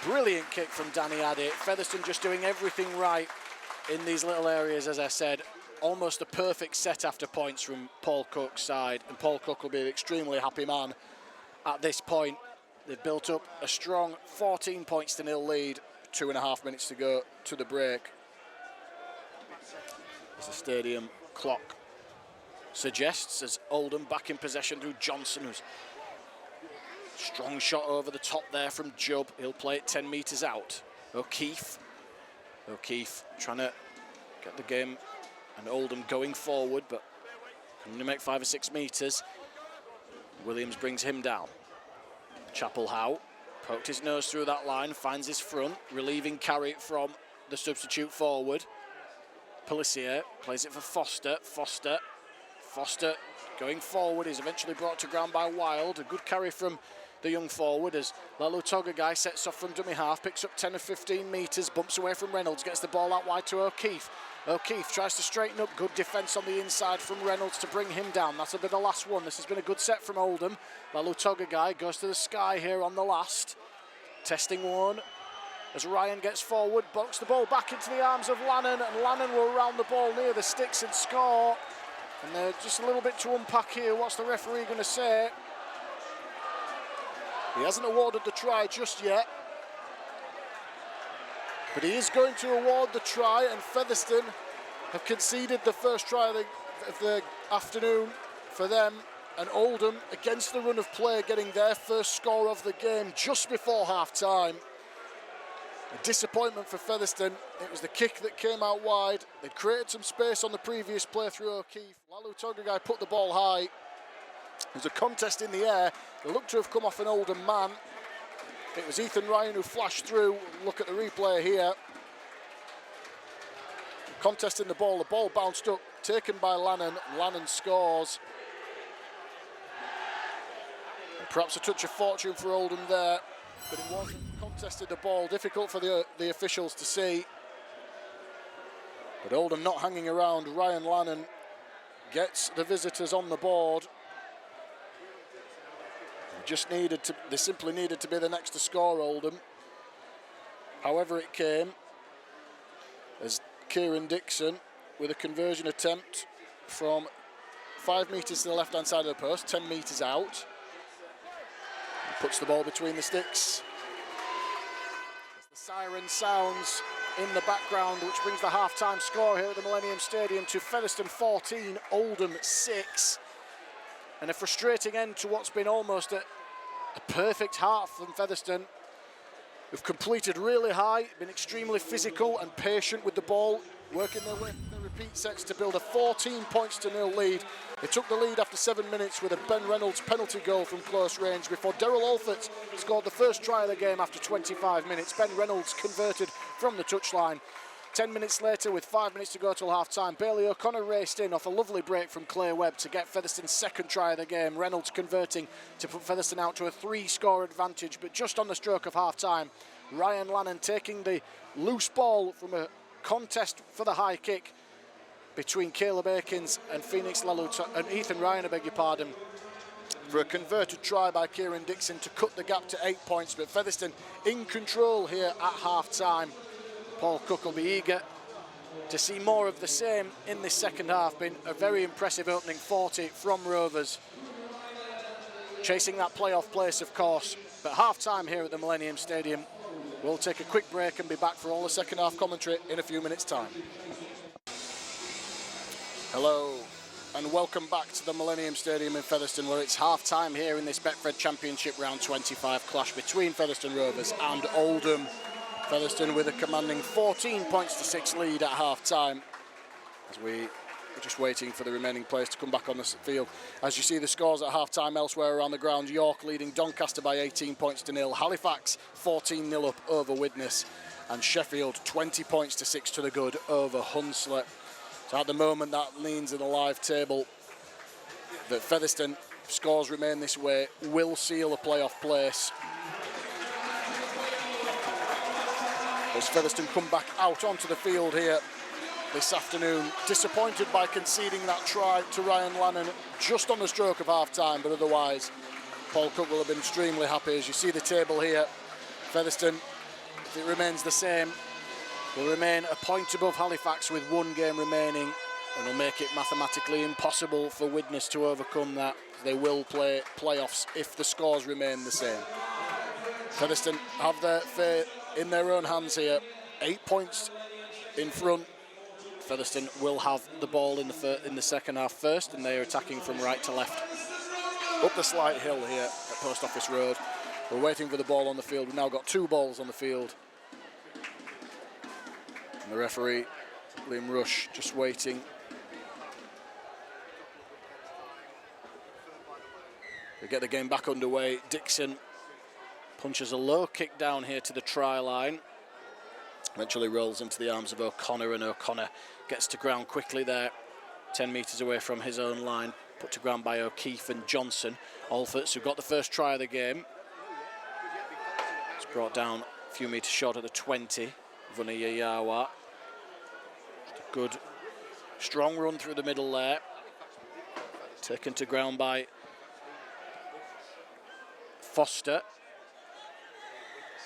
Brilliant kick from Danny Addy. Featherstone just doing everything right in these little areas, as I said. Almost a perfect set after points from Paul Cook's side. And Paul Cook will be an extremely happy man at this point. They've built up a strong 14 points to 0 lead. 2.5 minutes to go to the break. As the stadium clock suggests, as Oldham back in possession through Johnson, who's strong shot over the top there from Jubb. He'll play it 10 metres out. O'Keefe trying to get the game and Oldham going forward, but can only make 5 or 6 metres. Williams brings him down. Chapel-Howe poked his nose through that line, finds his front, relieving carry from the substitute forward. Pelissier plays it for Foster. Foster going forward, is eventually brought to ground by Wild. A good carry from the young forward as Lalu Togagai sets off from dummy half, picks up 10 or 15 metres, bumps away from Reynolds, gets the ball out wide to O'Keefe. O'Keefe tries to straighten up, good defence on the inside from Reynolds to bring him down. That'll be the last one. This has been a good set from Oldham. Lalu Togagai goes to the sky here on the last. Testing one as Ryan gets forward, box the ball back into the arms of Lannon, and Lannon will round the ball near the sticks and score. And they're just a little bit to unpack here. What's the referee going to say? He hasn't awarded the try just yet, but he is going to award the try, and Featherstone have conceded the first try of the afternoon for them, and Oldham, against the run of play, getting their first score of the game just before half-time. A disappointment for Featherstone. It was the kick that came out wide. They'd created some space on the previous play through O'Keefe. Lalu Togagai put the ball high. There's a contest in the air. It looked to have come off an Oldham man. It was Ethan Ryan who flashed through. Look at the replay here. Contesting the ball bounced up, taken by Lannon. Lannon scores. And perhaps a touch of fortune for Oldham there, but it wasn't. Contested the ball, difficult for the officials to see. But Oldham not hanging around. Ryan Lannon gets the visitors on the board. They simply needed to be the next to score, Oldham. However it came, as Kieran Dixon, with a conversion attempt from 5 metres to the left-hand side of the post, 10 metres out. He puts the ball between the sticks. As the siren sounds in the background, which brings the half-time score here at the Millennium Stadium to Featherstone 14, Oldham 6. And a frustrating end to what's been almost a perfect half from Featherstone, who've completed really high, been extremely physical and patient with the ball, working their way through their repeat sets to build a 14 points to 0 lead. They took the lead after 7 minutes with a Ben Reynolds penalty goal from close range before Daryl Alford scored the first try of the game after 25 minutes. Ben Reynolds converted from the touchline. 10 minutes later, with 5 minutes to go till half-time, Bailey O'Connor raced in off a lovely break from Claire Webb to get Featherstone's second try of the game. Reynolds converting to put Featherstone out to a 3-score advantage, but just on the stroke of half-time, Ryan Lannon taking the loose ball from a contest for the high kick between Caleb Aikins and Phoenix Lalut and Ethan Ryan, I beg your pardon, for a converted try by Kieran Dixon to cut the gap to 8 points. But Featherstone in control here at half-time. Paul Cook will be eager to see more of the same in this second half. Been a very impressive opening 40 from Rovers. Chasing that playoff place, of course. But half-time here at the Millennium Stadium. We'll take a quick break and be back for all the second half commentary in a few minutes' time. Hello and welcome back to the Millennium Stadium in Featherstone, where it's half-time here in this Betfred Championship round 25 clash between Featherstone Rovers and Oldham. Featherstone with a commanding 14 points to 6 lead at half-time, as we're just waiting for the remaining players to come back on the field. As you see the scores at half-time elsewhere around the ground, York leading Doncaster by 18 points to 0, Halifax 14-0 up over Widnes, and Sheffield 20 points to 6 to the good over Hunslet. So at the moment that means in the live table that Featherstone, if scores remain this way, will seal a playoff place. As Featherstone come back out onto the field here this afternoon, disappointed by conceding that try to Ryan Lannon just on the stroke of half-time, but otherwise Paul Cook will have been extremely happy. As you see the table here, Featherstone, if it remains the same, will remain a point above Halifax with 1 game remaining, and will make it mathematically impossible for Widnes to overcome that. They will play playoffs if the scores remain the same. Featherstone have their fate in their own hands here. 8 points in front. Featherstone will have the ball in the second half first, and they are attacking from right to left up the slight hill here at Post Office Road. We're waiting for the ball on the field. We've now got 2 balls on the field. And the referee, Liam Rush, just waiting. They get the game back underway. Dixon punches a low kick down here to the try line. Eventually rolls into the arms of O'Connor, and O'Connor gets to ground quickly there, 10 metres away from his own line. Put to ground by O'Keefe and Johnson. Alfords, who got the first try of the game. It's brought down a few metres short of the 20. Vuniyayawa. Good, strong run through the middle there. Taken to ground by Foster.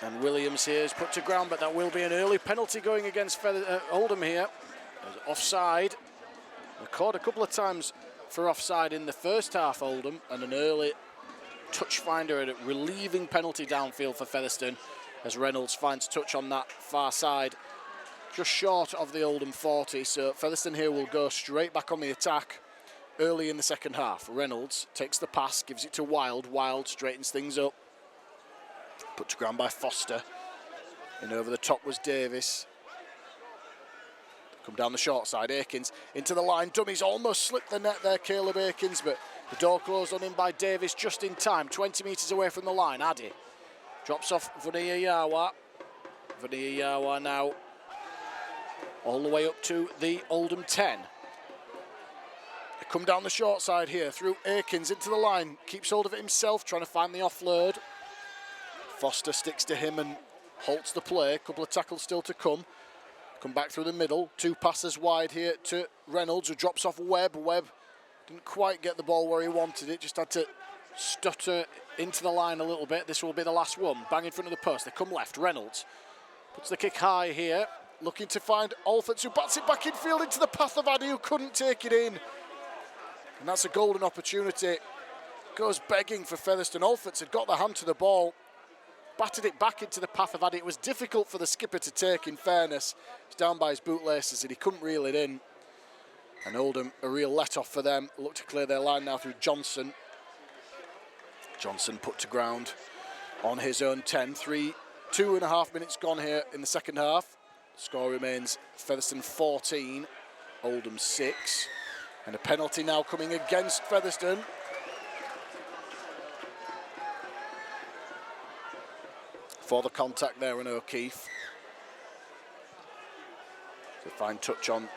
And Williams here is put to ground, but that will be an early penalty going against Oldham here. There's offside. We caught a couple of times for offside in the first half, Oldham, and an early touch finder and a relieving penalty downfield for Featherstone as Reynolds finds touch on that far side, just short of the Oldham 40. So Featherstone here will go straight back on the attack early in the second half. Reynolds takes the pass, gives it to Wild. Wild straightens things up. Put to ground by Foster. And over the top was Davis. Come down the short side, Aikins into the line. Dummies almost slipped the net there, Caleb Aikins, but the door closed on him by Davis just in time. 20 metres away from the line, Addy drops off Vuniyayawa. Vuniyayawa now all the way up to the Oldham 10. They come down the short side here through Aikins into the line. Keeps hold of it himself, trying to find the offload. Foster sticks to him and halts the play. A couple of tackles still to come. Come back through the middle. 2 passes wide here to Reynolds, who drops off Webb. Webb didn't quite get the ball where he wanted it. Just had to stutter into the line a little bit. This will be the last one. Bang in front of the post. They come left. Reynolds puts the kick high here. Looking to find Alfords, who bats it back in field into the path of Addy, who couldn't take it in. And that's a golden opportunity. Goes begging for Featherstone. Alfords had got the hand to the ball. Batted it back into the path of Addy. It was difficult for the skipper to take, in fairness. He's down by his bootlaces and he couldn't reel it in. And Oldham, a real let-off for them. Look to clear their line now through Johnson. Johnson put to ground on his own 10. 2.5 minutes gone here in the second half. Score remains Featherstone 14, Oldham 6. And a penalty now coming against Featherstone. For the contact there on O'Keefe. To find touch on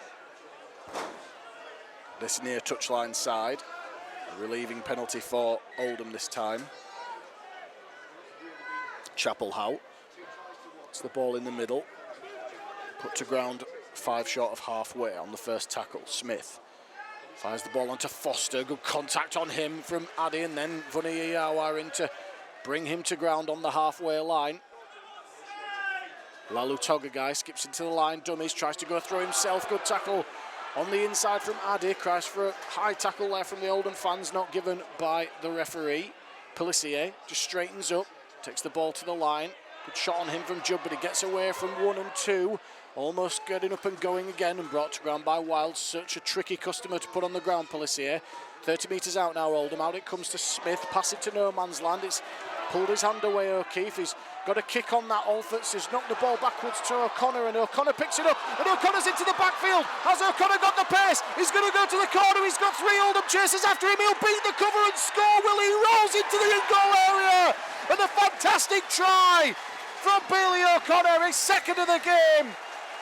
this near touchline side. A relieving penalty for Oldham this time. Chapel-Howe. It's the ball in the middle. Put to ground 5 short of halfway on the first tackle. Smith fires the ball onto Foster. Good contact on him from Addy, and then Vuniyayawa in to bring him to ground on the halfway line. Lalu Togagai skips into the line, dummies, tries to go through himself. Good tackle on the inside from Addy. Cries for a high tackle there from the Oldham fans, not given by the referee. Pelissier just straightens up, takes the ball to the line. Good shot on him from Judd, but he gets away from 1 and 2. Almost getting up and going again, and brought to ground by Wild. Such a tricky customer to put on the ground, Pelissier. 30 metres out now, Oldham. Out it comes to Smith, pass it to no man's land. It's pulled his hand away, O'Keefe. He's got a kick on that. Alfords has knocked the ball backwards to O'Connor, and O'Connor picks it up, and O'Connor's into the backfield. Has O'Connor got the pace? He's going to go to the corner. He's got 3 Oldham chasers after him. He'll beat the cover and score. Will he? Rolls into the in-goal area, and a fantastic try from Bailey O'Connor, his second of the game.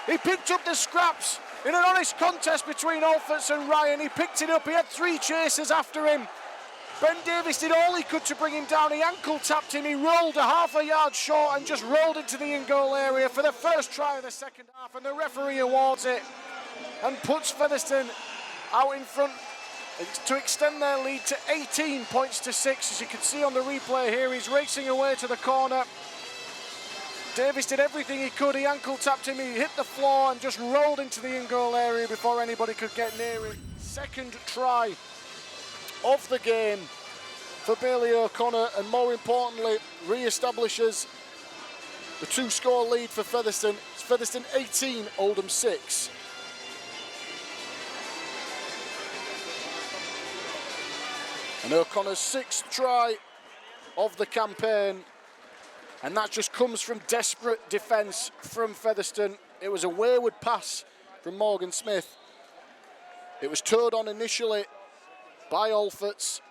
He picked up the scraps in an honest contest between Alfords and Ryan. He picked it up. He had 3 chasers after him. Ben Davies did all he could to bring him down. He ankle tapped him. He rolled a half a yard short and just rolled into the in-goal area for the first try of the second half. And the referee awards it and puts Featherstone out in front to extend their lead to 18 points to 6. As you can see on the replay here, he's racing away to the corner. Davies did everything he could. He ankle tapped him. He hit the floor and just rolled into the in-goal area before anybody could get near him. Second try of the game for Bailey O'Connor, and more importantly, re-establishes the 2-score lead for Featherstone. It's Featherstone 18, Oldham 6. And O'Connor's 6th try of the campaign, and that just comes from desperate defence from Featherstone. It was a wayward pass from Morgan Smith. It was towed on initially by Alfords.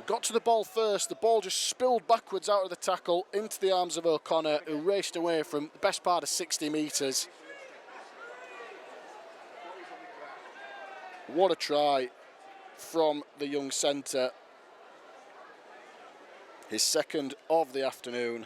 Got to the ball first. The ball just spilled backwards out of the tackle into the arms of O'Connor, who raced away from the best part of 60 metres. What a try from the young centre. His second of the afternoon.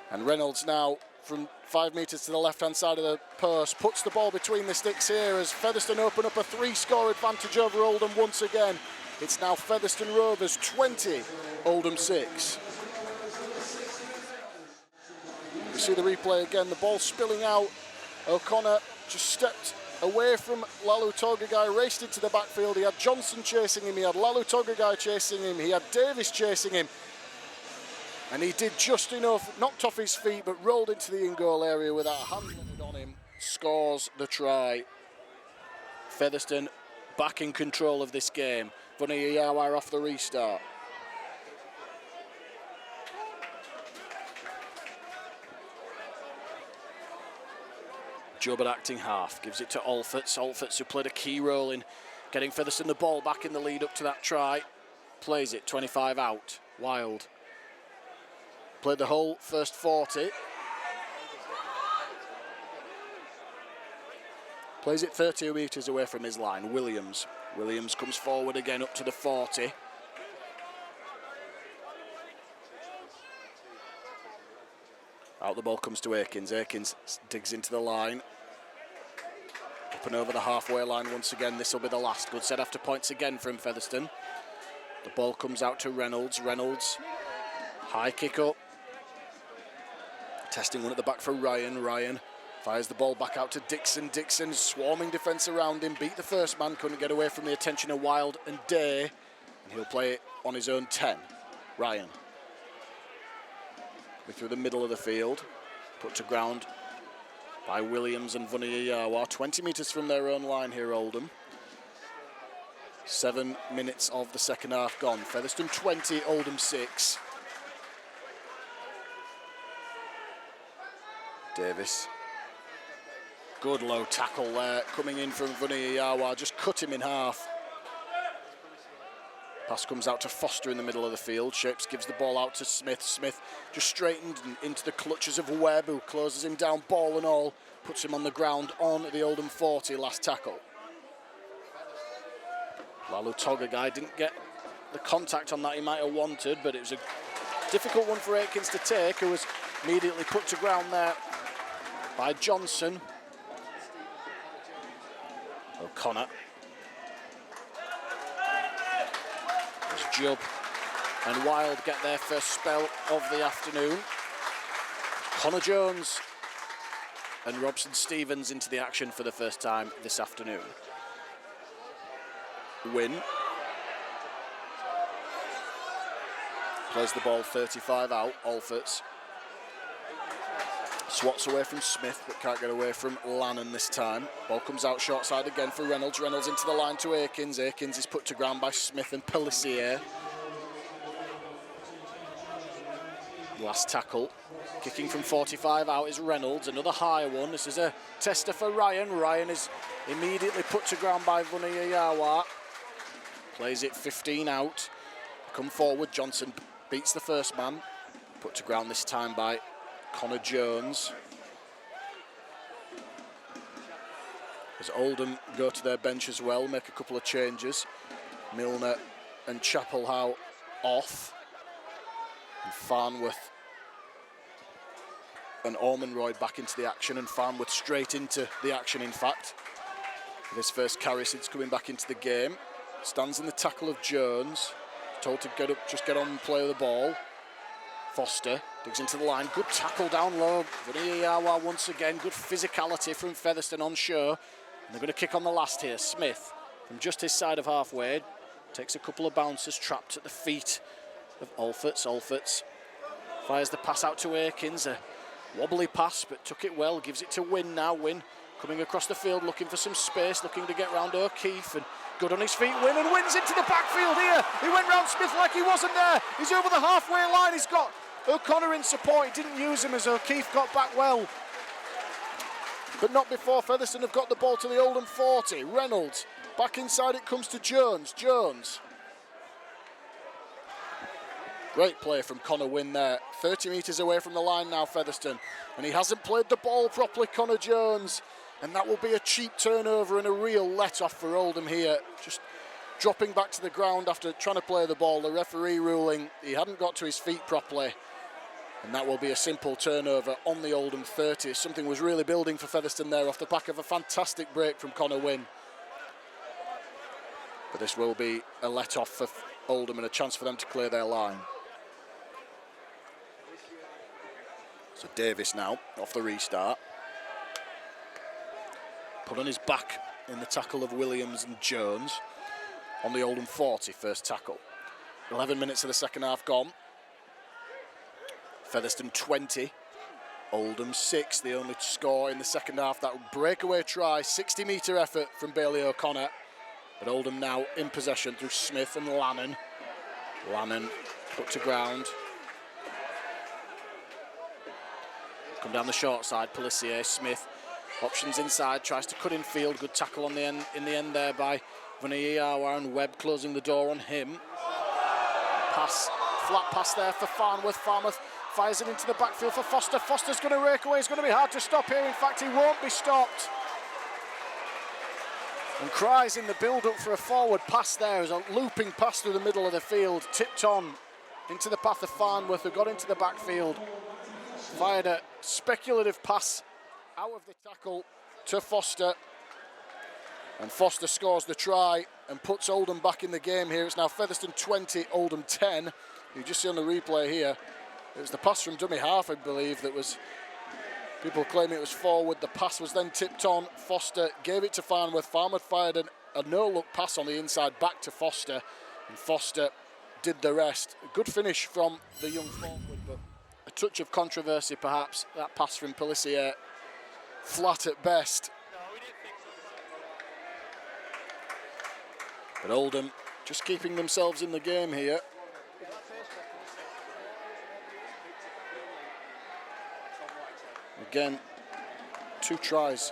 And Reynolds now from 5 metres to the left-hand side of the post puts the ball between the sticks here as Featherstone open up a 3-score advantage over Oldham once again. It's now Featherstone Rovers 20, Oldham 6. You see the replay again, the ball spilling out. O'Connor just stepped away from Lalu Togagai, raced into the backfield. He had Johnson chasing him, he had Lalu Togagai chasing him, he had Davis chasing him. And he did just enough, knocked off his feet, but rolled into the in-goal area without a hand on him. Scores the try. Featherstone back in control of this game. Vuniyayawa off the restart. Job at acting half, gives it to Alfords. Alfords, who played a key role in getting Featherstone the ball back in the lead up to that try. Plays it, 25 out. Wild. Played the whole first 40. Plays it 30 metres away from his line. Williams. Williams comes forward again up to the 40. Out the ball comes to Akins. Akins digs into the line. Up and over the halfway line once again. This will be the last. Good set after points again from Featherstone. The ball comes out to Reynolds. Reynolds. High kick up. Testing one at the back for Ryan. Ryan fires the ball back out to Dixon. Dixon, swarming defence around him. Beat the first man. Couldn't get away from the attention of Wild and Day. And he'll play it on his own 10. Ryan. Through the middle of the field. Put to ground by Williams and Vuniyayawa. 20 metres from their own line here, Oldham. 7 minutes of the second half gone. Featherstone 20, Oldham 6. Davis. Good low tackle there, coming in from Vuniyayawa, just cut him in half. Pass comes out to Foster in the middle of the field. Shapes gives the ball out to Smith. Smith just straightened and into the clutches of Webb, who closes him down, ball and all. Puts him on the ground on the Oldham 40, last tackle. Lalu Togagai didn't get the contact on that he might have wanted, but it was a difficult one for Aikens to take, who was immediately put to ground there by Johnson. O'Connor. As Jubb and Wild get their first spell of the afternoon. Connor Jones and Robson Stevens into the action for the first time this afternoon. Wynn plays the ball 35 out. Alfords swats away from Smith, but can't get away from Lannon this time. Ball comes out short side again for Reynolds. Reynolds into the line to Aikens. Aikens is put to ground by Smith and Pelissier. Last tackle. Kicking from 45 out is Reynolds. Another high one. This is a tester for Ryan. Ryan is immediately put to ground by Vuniyayawa. Plays it 15 out. Come forward. Johnson beats the first man. Put to ground this time by Connor Jones. As Oldham go to their bench as well, make a couple of changes. Milner and Chapelhow off. And Farnworth and Ormonroyd back into the action, and Farnworth straight into the action, in fact. With his first carry since coming back into the game. Stands in the tackle of Jones. Told to get up, just get on and play the ball. Foster digs into the line. Good tackle down low. Vuniyayawa once again. Good physicality from Featherstone on show. And they're going to kick on the last here. Smith from just his side of halfway. Takes a couple of bounces, trapped at the feet of Alfords. Alfords fires the pass out to Aikens. A wobbly pass, but took it well. Gives it to Wynn now. Wynn coming across the field, looking for some space, looking to get round O'Keefe, and good on his feet. Wynn, and Wynn's into the backfield here. He went round Smith like he wasn't there. He's over the halfway line. He's got O'Connor in support. He didn't use him as O'Keefe got back well. But not before Featherstone have got the ball to the Oldham 40. Reynolds, back inside it comes to Jones. Jones. Great play from Connor Wynn there. 30 metres away from the line now, Featherstone. And he hasn't played the ball properly, Connor Jones. And that will be a cheap turnover and a real let-off for Oldham here. Just dropping back to the ground after trying to play the ball. The referee ruling he hadn't got to his feet properly. And that will be a simple turnover on the Oldham 30. Something was really building for Featherstone there off the back of a fantastic break from Connor Wynn. But this will be a let-off for Oldham and a chance for them to clear their line. So Davis now off the restart. Put on his back in the tackle of Williams and Jones on the Oldham 40, first tackle. 11 minutes of the second half gone. Featherstone 20, Oldham 6, the only score in the second half. That breakaway try, 60-metre effort from Bailey O'Connor. But Oldham now in possession through Smith and Lannon. Lannon put to ground. Come down the short side, Pelissier, Smith. Options inside, tries to cut in field. Good tackle on the end, in the end there by Vuniyayawa, and Webb closing the door on him. Pass, flat pass there for Farnworth. Farnworth fires it into the backfield for Foster. Foster's going to rake away. It's going to be hard to stop here. In fact, he won't be stopped. And Cries in the build-up for a forward pass there. As a looping pass through the middle of the field, tipped on into the path of Farnworth, who got into the backfield. Fired a speculative pass out of the tackle to Foster. And Foster scores the try and puts Oldham back in the game here. It's now Featherstone 20, Oldham 10. You just see on the replay here, it was the pass from dummy half, I believe, that was, people claiming it was forward. The pass was then tipped on. Foster gave it to Farnworth. Farnworth fired a no-look pass on the inside back to Foster. And Foster did the rest. A good finish from the young forward, but a touch of controversy perhaps. That pass from Pelissier, flat at best. But Oldham just keeping themselves in the game here. Again, 2 tries.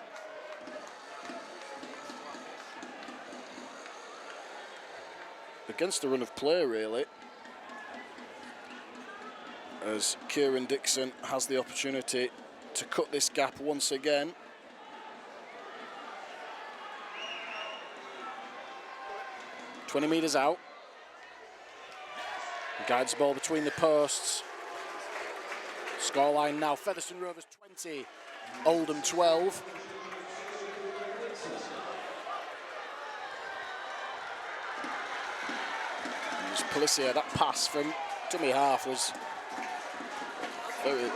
against the run of play, really, as Kieran Dixon has the opportunity to cut this gap once again. "20 metres out. Guides the ball between the posts. Scoreline now, Featherstone Rovers 20, Oldham 12. Pelissier, that pass from dummy half was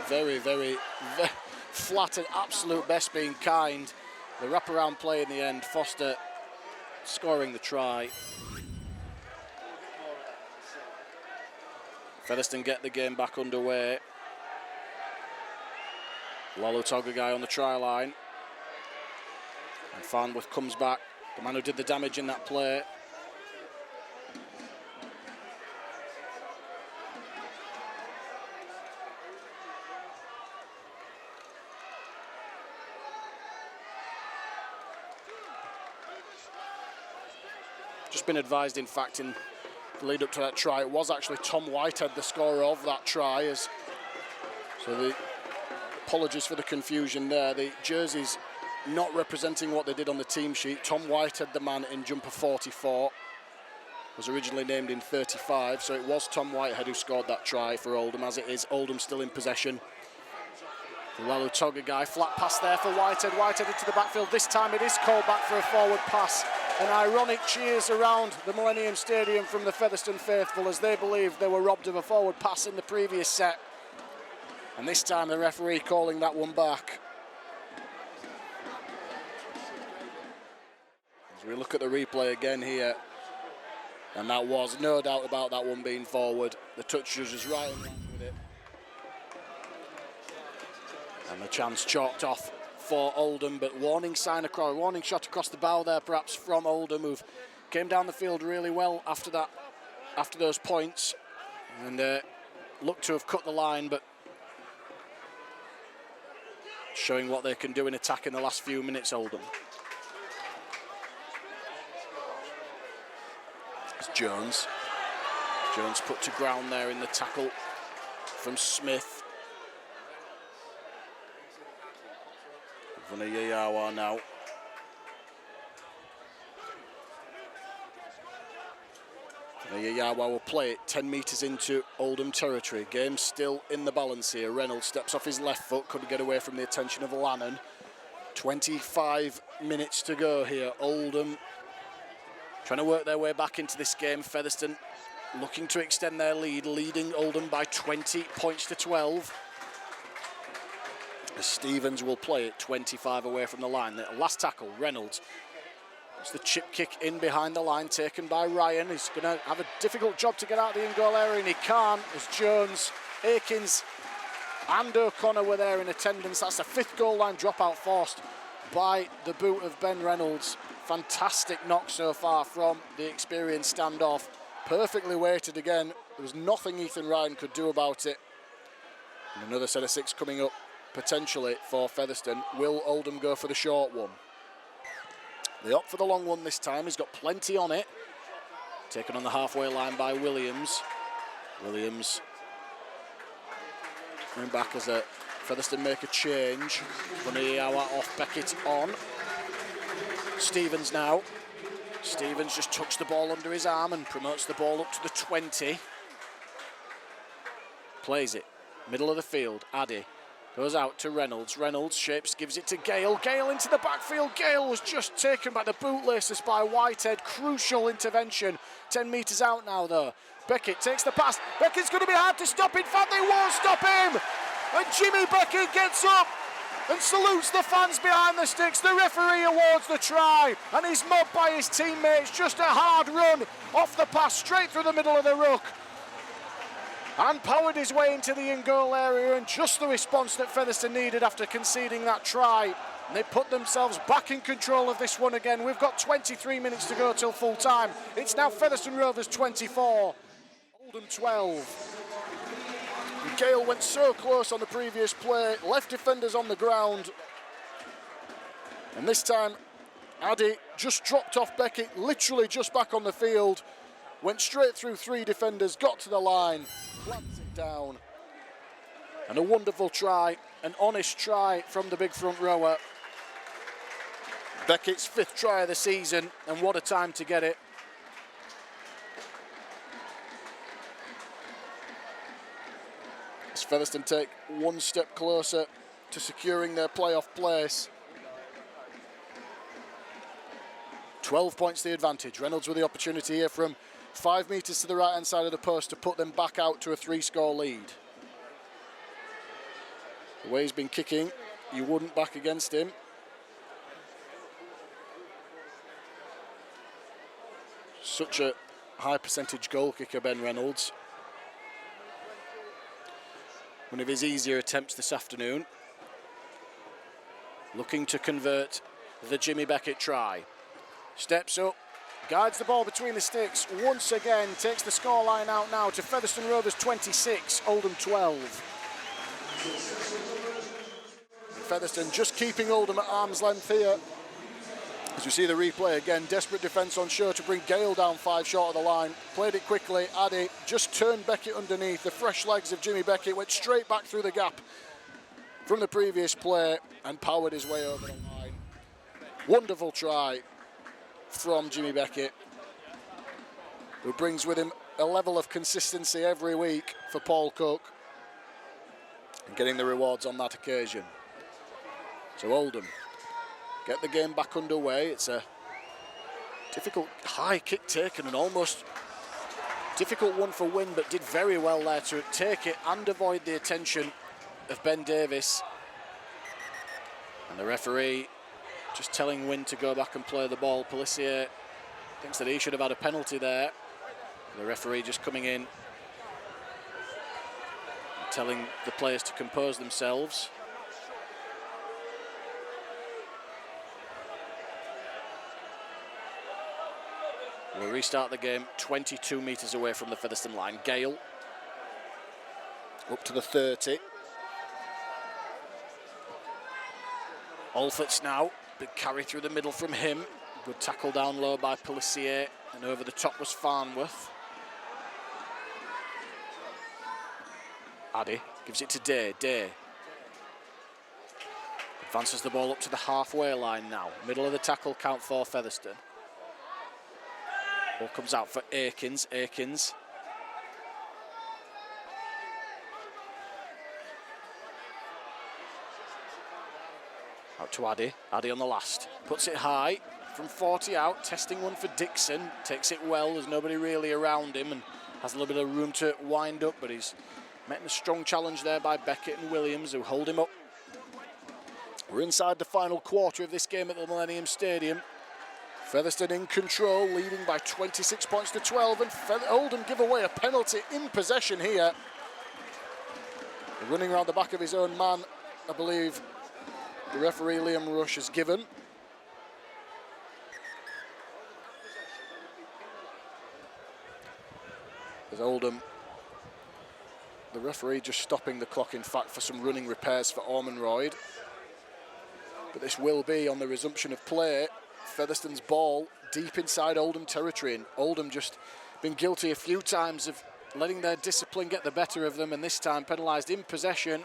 very flat at absolute best, being kind. The wraparound play in the end, Foster scoring the try. Featherstone get the game back underway. Lolo Togagai on the try line. And Farnworth comes back, the man who did the damage in that play. Just been advised, in fact, in the lead up to that try, it was actually Tom Whitehead, the scorer of that try. So the apologies for the confusion there. The jerseys not representing what they did on the team sheet. Tom Whitehead, the man in jumper 44, was originally named in 35, so it was Tom Whitehead who scored that try for Oldham. As it is, Oldham still in possession. Lalo Togagai, flat pass there for Whitehead. Whitehead into the backfield. This time it is called back for a forward pass. And ironic cheers around the Millennium Stadium from the Featherstone faithful, as they believe they were robbed of a forward pass in the previous set. And this time the referee calling that one back. As we look at the replay again here, and that was no doubt about that one being forward. The touch judge is right in line with it. And the chance chalked off for Oldham, but warning shot across the bow there, perhaps from Oldham, who came down the field really well after that, after those points, and looked to have cut the line, but showing what they can do in attack in the last few minutes, Oldham. It's Jones put to ground there in the tackle from Smith. Vuniyayawa now. Vuniyayawa will play it 10 metres into Oldham territory. Game still in the balance here. Reynolds steps off his left foot, couldn't get away from the attention of Lannon. 25 minutes to go here. Oldham trying to work their way back into this game. Featherstone looking to extend their lead, leading Oldham by 20 points to 12. Stevens will play it 25 away from the line. The last tackle, Reynolds. It's the chip kick in behind the line, taken by Ryan. He's going to have a difficult job to get out of the in-goal area, and he can't, as Jones, Akins and O'Connor were there in attendance. That's the 5th goal line dropout forced by the boot of Ben Reynolds. Fantastic knock so far from the experienced standoff. Perfectly weighted again. There was nothing Ethan Ryan could do about it. And another set of 6 coming up potentially for Featherstone. Will Oldham go for the short one? They opt for the long one this time. He's got plenty on it. Taken on the halfway line by Williams. Williams coming back as Featherstone make a change. Vuniyayawa off, Beckett on. Stevens now. Stevens just tucks the ball under his arm and promotes the ball up to the 20. Plays it, middle of the field, Addy. Goes out to Reynolds. Reynolds shapes, gives it to Gale. Gale into the backfield. Gale was just taken by the bootlaces by Whitehead. Crucial intervention. 10 metres out now, though. Beckett takes the pass. Beckett's going to be hard to stop. In fact, they won't stop him. And Jimmy Beckett gets up and salutes the fans behind the sticks. The referee awards the try, and he's mobbed by his teammates. Just a hard run off the pass, straight through the middle of the ruck. And powered his way into the in-goal area, and just the response that Featherstone needed after conceding that try. And they put themselves back in control of this one again. We've got 23 minutes to go till full time. It's now Featherstone Rovers 24, Oldham 12. And Gale went so close on the previous play, left defenders on the ground. And this time, Addy just dropped off Beckett, literally just back on the field. went straight through 3 defenders, got to the line, plants it down. And a wonderful try, an honest try from the big front rower. Beckett's 5th try of the season, and what a time to get it. As Featherstone take 1 step closer to securing their playoff place. 12 points the advantage. Reynolds with the opportunity here from 5 metres to the right-hand side of the post to put them back out to a 3-score lead. The way he's been kicking, you wouldn't back against him. Such a high percentage goal kicker, Ben Reynolds. One of his easier attempts this afternoon. Looking to convert the Jimmy Beckett try. Steps up, guides the ball between the sticks, once again takes the scoreline out now to Featherstone Rovers 26, Oldham 12. Featherstone just keeping Oldham at arm's length here. As we see the replay again, desperate defence on show to bring Gale down 5 short of the line. Played it quickly, Addy just turned Beckett underneath. The fresh legs of Jimmy Beckett went straight back through the gap from the previous play and powered his way over the line. Wonderful try from Jimmy Beckett, who brings with him a level of consistency every week for Paul Cook, and getting the rewards on that occasion. So Oldham get the game back underway. It's a difficult high kick taken, and almost difficult one for Wynn, but did very well there to take it and avoid the attention of Ben Davis. And the referee just telling Wynn to go back and play the ball. Pelissier thinks that he should have had a penalty there. The referee just coming in and telling the players to compose themselves. We'll restart the game 22 metres away from the Featherstone line. Gale up to the 30. Alfords now, big carry through the middle from him. Good tackle down low by Pelissier, and over the top was Farnworth. Addy gives it to Day. Day advances the ball up to the halfway line now. Middle of the tackle count for Featherstone. Ball comes out for Aikins. Aikins. Out to Addy. Addy on the last. Puts it high from 40 out. Testing one for Dixon. Takes it well. There's nobody really around him and has a little bit of room to wind up, but he's met in a strong challenge there by Beckett and Williams, who hold him up. We're inside the final quarter of this game at the Millennium Stadium. Featherstone in control, leading by 26 points to 12, and Oldham give away a penalty in possession here. Running around the back of his own man, I believe the referee Liam Rush has given. As Oldham, the referee just stopping the clock, in fact, for some running repairs for Ormonroyd. But this will be on the resumption of play. Featherstone's ball deep inside Oldham territory, and Oldham just been guilty a few times of letting their discipline get the better of them, and this time penalised in possession.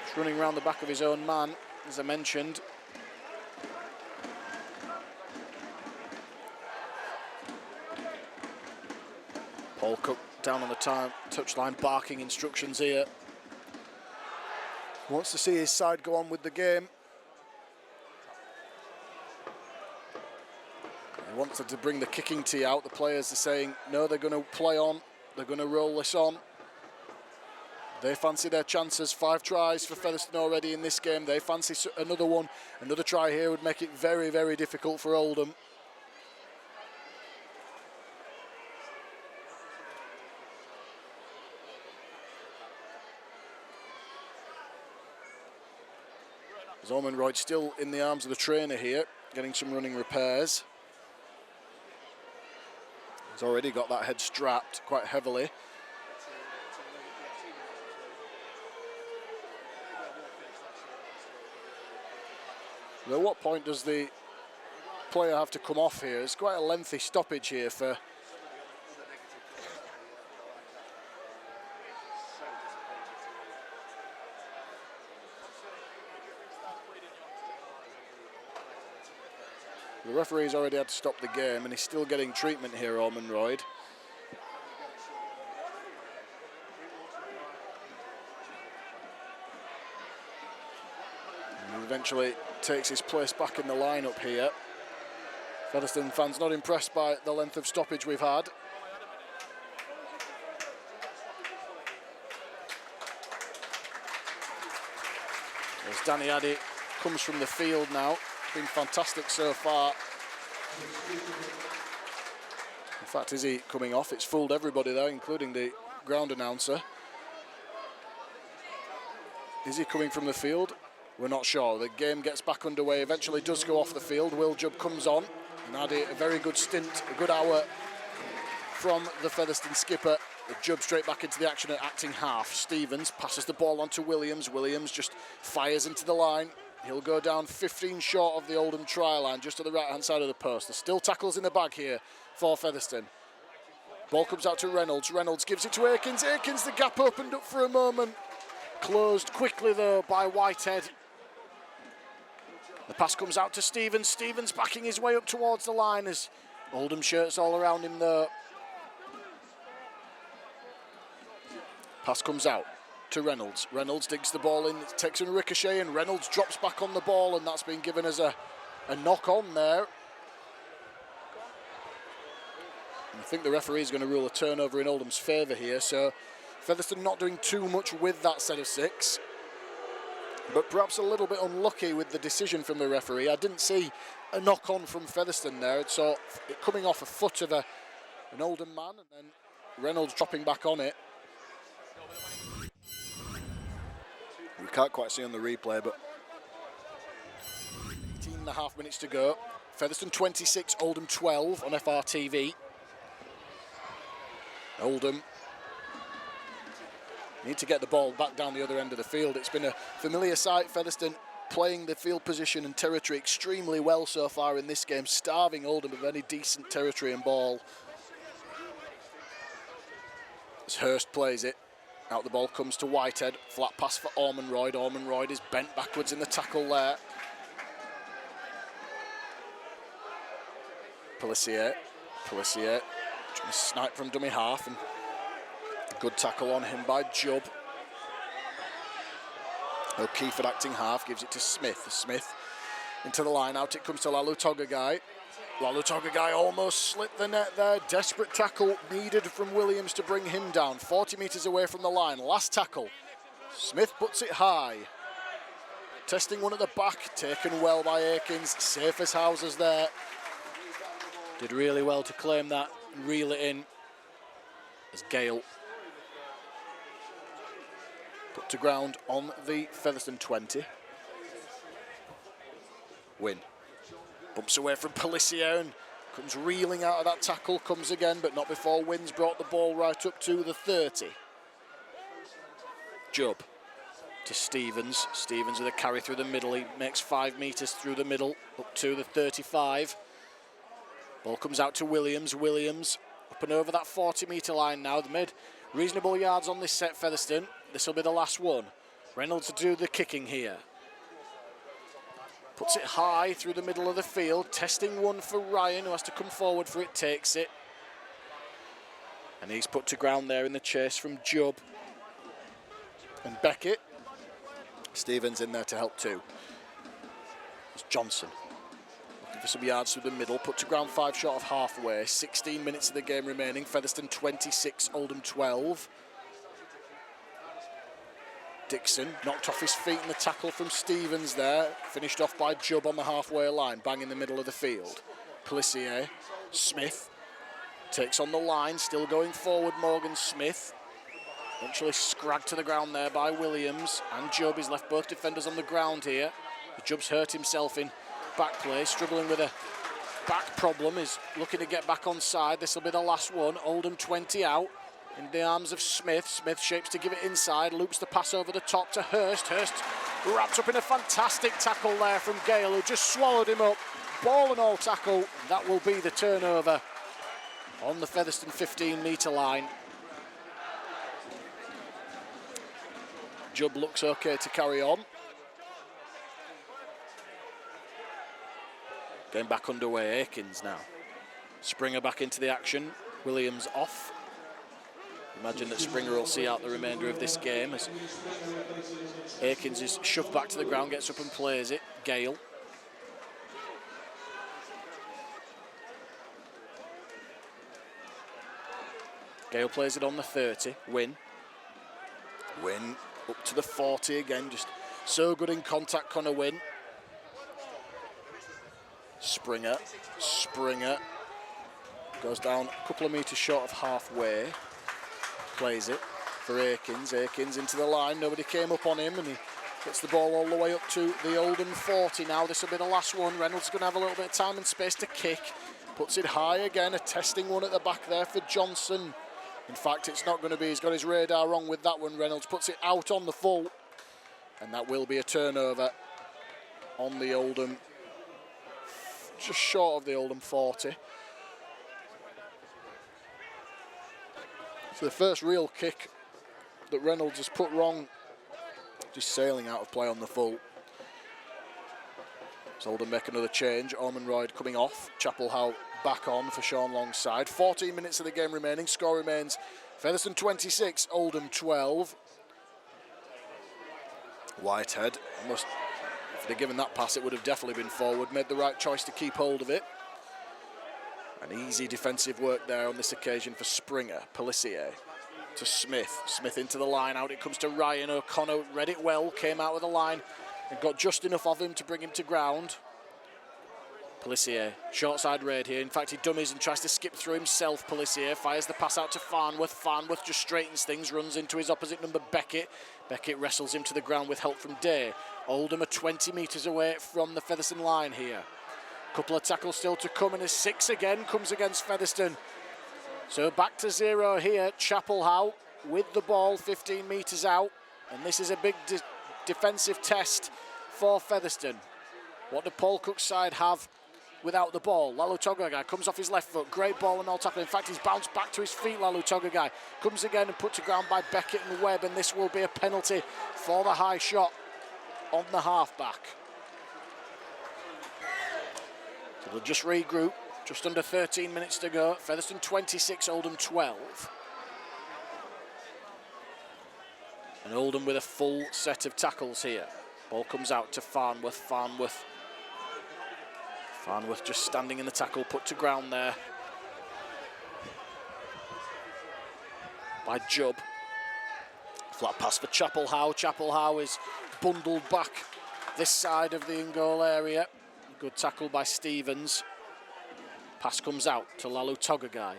Just running around the back of his own man, as I mentioned. Paul Cook down on the touchline, barking instructions here. Wants to see his side go on with the game. He wants to bring the kicking tee out. The players are saying, no, they're going to play on. They're going to roll this on. They fancy their chances. 5 tries for Featherstone already in this game. They fancy another one. Another try here would make it very, very difficult for Oldham. As Ormonroyd still in the arms of the trainer here, getting some running repairs. He's already got that head strapped quite heavily. At what point does the player have to come off here? It's quite a lengthy stoppage here for... The referee's already had to stop the game, and he's still getting treatment here, Ormonroyd. And he eventually takes his place back in the lineup here. Featherstone fans not impressed by the length of stoppage we've had. As Danny Addy comes from the field now. Been fantastic so far. In fact, is he coming off? It's fooled everybody there, including the ground announcer. Is he coming from the field? We're not sure. The game gets back underway, eventually does go off the field. Will Jubb comes on, and Addy, a very good stint, a good hour from the Featherstone skipper. Jubb straight back into the action at acting half. Stevens passes the ball on to Williams. Williams just fires into the line. He'll go down 15 short of the Oldham try line, just to the right-hand side of the post. There's still tackles in the bag here for Featherstone. Ball comes out to Reynolds. Reynolds gives it to Aikens. Aikens, the gap opened up for a moment. Closed quickly, though, by Whitehead. The pass comes out to Stevens. Stevens backing his way up towards the line as Oldham shirts all around him, though. Pass comes out to Reynolds. Reynolds digs the ball in, takes a ricochet, and Reynolds drops back on the ball, and that's been given as a knock on there. And I think the referee is going to rule a turnover in Oldham's favour here, so Featherstone not doing too much with that set of 6, but perhaps a little bit unlucky with the decision from the referee. I didn't see a knock on from Featherstone there, so it coming off a foot of an Oldham man, and then Reynolds dropping back on it. We can't quite see on the replay, but 18.5 minutes to go. Featherstone 26, Oldham 12 on FRTV. Oldham need to get the ball back down the other end of the field. It's been a familiar sight. Featherstone playing the field position and territory extremely well so far in this game, starving Oldham of any decent territory and ball. As Hurst plays it. Out the ball comes to Whitehead. Flat pass for Ormonroyd. Ormonroyd is bent backwards in the tackle there. Pelissier trying to snipe from dummy half, and good tackle on him by Jubb. O'Keefe at acting half gives it to Smith. Smith into the line. Out it comes to Lalu Togagai. Lalu Togagai almost slipped the net there. Desperate tackle needed from Williams to bring him down. 40 metres away from the line. Last tackle. Smith puts it high. Testing one at the back. Taken well by Aikens. Safe as houses there. Did really well to claim that and reel it in. As Gale put to ground on the Featherstone 20. Win. Bumps away from Pelissier and comes reeling out of that tackle, comes again, but not before Wins brought the ball right up to the 30. Jubb to Stevens. Stevens with a carry through the middle. He makes 5 metres through the middle, up to the 35. Ball comes out to Williams. Williams up and over that 40-metre line now. They've made reasonable yards on this set, Featherstone. This will be the last one. Reynolds to do the kicking here. Puts it high through the middle of the field. Testing one for Ryan, who has to come forward for it. Takes it. And he's put to ground there in the chase from Jubb. And Beckett. Stevens in there to help too. It's Johnson. Looking for some yards through the middle. Put to ground 5 short of halfway. 16 minutes of the game remaining. Featherstone 26, Oldham 12. Dixon knocked off his feet in the tackle from Stevens there. Finished off by Jubb on the halfway line, bang in the middle of the field. Pelissier, Smith takes on the line, still going forward, Morgan Smith. Eventually scragged to the ground there by Williams, and Jubb. He's left both defenders on the ground here. Jubb's hurt himself in back play, struggling with a back problem, is looking to get back on side. This will be the last one. Oldham 20 out. In the arms of Smith. Smith shapes to give it inside, loops the pass over the top to Hurst. Hurst wrapped up in a fantastic tackle there from Gale, who just swallowed him up ball and all tackle. That will be the turnover on the Featherstone 15-metre line. Jubb looks okay to carry on. Getting back underway, Aikens now. Springer back into the action. Williams off. Imagine that Springer will see out the remainder of this game as Aikens is shoved back to the ground, gets up and plays it. Gale. Gale plays it on the 30. Win up to the 40 again. Just so good in contact, Connor Wynn. Springer goes down a couple of metres short of halfway. Plays it for Aikens. Aikens into the line. Nobody came up on him, and he gets the ball all the way up to the Oldham 40 now. This will be the last one. Reynolds is going to have a little bit of time and space to kick. Puts it high again. A testing one at the back there for Johnson. In fact, it's not going to be. He's got his radar wrong with that one. Reynolds puts it out on the full, and that will be a turnover on the Oldham, just short of the Oldham 40. So the first real kick that Reynolds has put wrong, just sailing out of play on the full. So Oldham make another change. Ormonroyd coming off. Chapel-Howe back on for Sean Long's side. 14 minutes of the game remaining. Score remains Featherstone 26, Oldham 12. Whitehead, if they'd given that pass, it would have definitely been forward. Made the right choice to keep hold of it. An easy defensive work there on this occasion for Springer. Pelissier to Smith. Smith into the line. Out it comes to Ryan. O'Connor read it well. Came out with the line and got just enough of him to bring him to ground. Pelissier, short side raid here. In fact, he dummies and tries to skip through himself. Pelissier fires the pass out to Farnworth. Farnworth just straightens things, runs into his opposite number, Beckett. Beckett wrestles him to the ground with help from Day. Oldham are 20 metres away from the Featherstone line here. Couple of tackles still to come, and a 6 again comes against Featherstone. So back to 0 here. Chapel-Howe with the ball 15 metres out, and this is a big defensive test for Featherstone. What do Paul Cook's side have without the ball? Lalu Togagai comes off his left foot. Great ball and all tackle. In fact, he's bounced back to his feet, Lalu Togagai. Comes again and put to ground by Beckett and Webb, and this will be a penalty for the high shot on the halfback. So they'll just regroup. Just under 13 minutes to go. Featherstone 26, Oldham 12. And Oldham with a full set of tackles here. Ball comes out to Farnworth. Farnworth just standing in the tackle, put to ground there by Jubb. Flat pass for Chapel-Howe. Chapel-Howe is bundled back this side of the in-goal area. Good tackle by Stevens. Pass comes out to Lalu Togagai.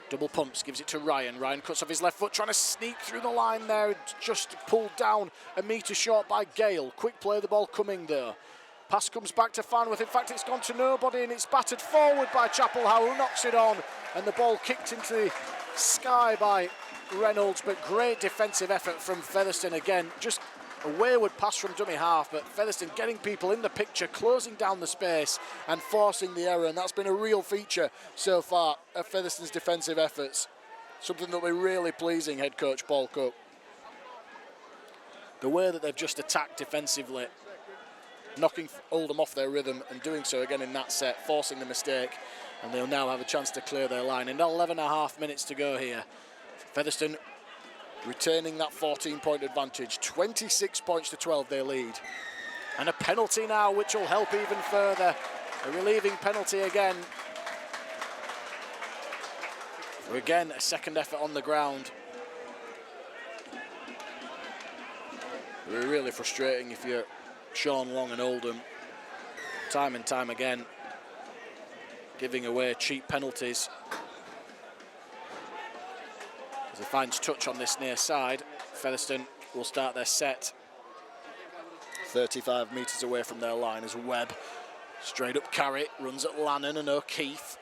Double pumps, gives it to Ryan. Ryan cuts off his left foot, trying to sneak through the line there. Just pulled down a metre short by Gale. Quick play, the ball coming though. Pass comes back to Farnworth. In fact, it's gone to nobody, and it's battered forward by Chapel-Howe, who knocks it on. And the ball kicked into the sky by Reynolds, but great defensive effort from Featherstone again. Just a wayward pass from dummy half, but Featherstone getting people in the picture, closing down the space and forcing the error, and that's been a real feature so far of Featherstone's defensive efforts. Something that will be really pleasing head coach Paul Cook. The way that they've just attacked defensively, knocking Oldham off their rhythm and doing so again in that set, forcing the mistake, and they'll now have a chance to clear their line. In 11.5 minutes to go here. Featherstone retaining that 14-point advantage. 26 points to 12 they lead. And a penalty now, which will help even further. A relieving penalty again. For again, a second effort on the ground. It'll be really frustrating if you're Sean Long and Oldham. Time and time again, giving away cheap penalties. As he finds touch on this near side, Featherstone will start their set 35 metres away from their line as Webb, straight up carry, runs at Lannon and O'Keefe.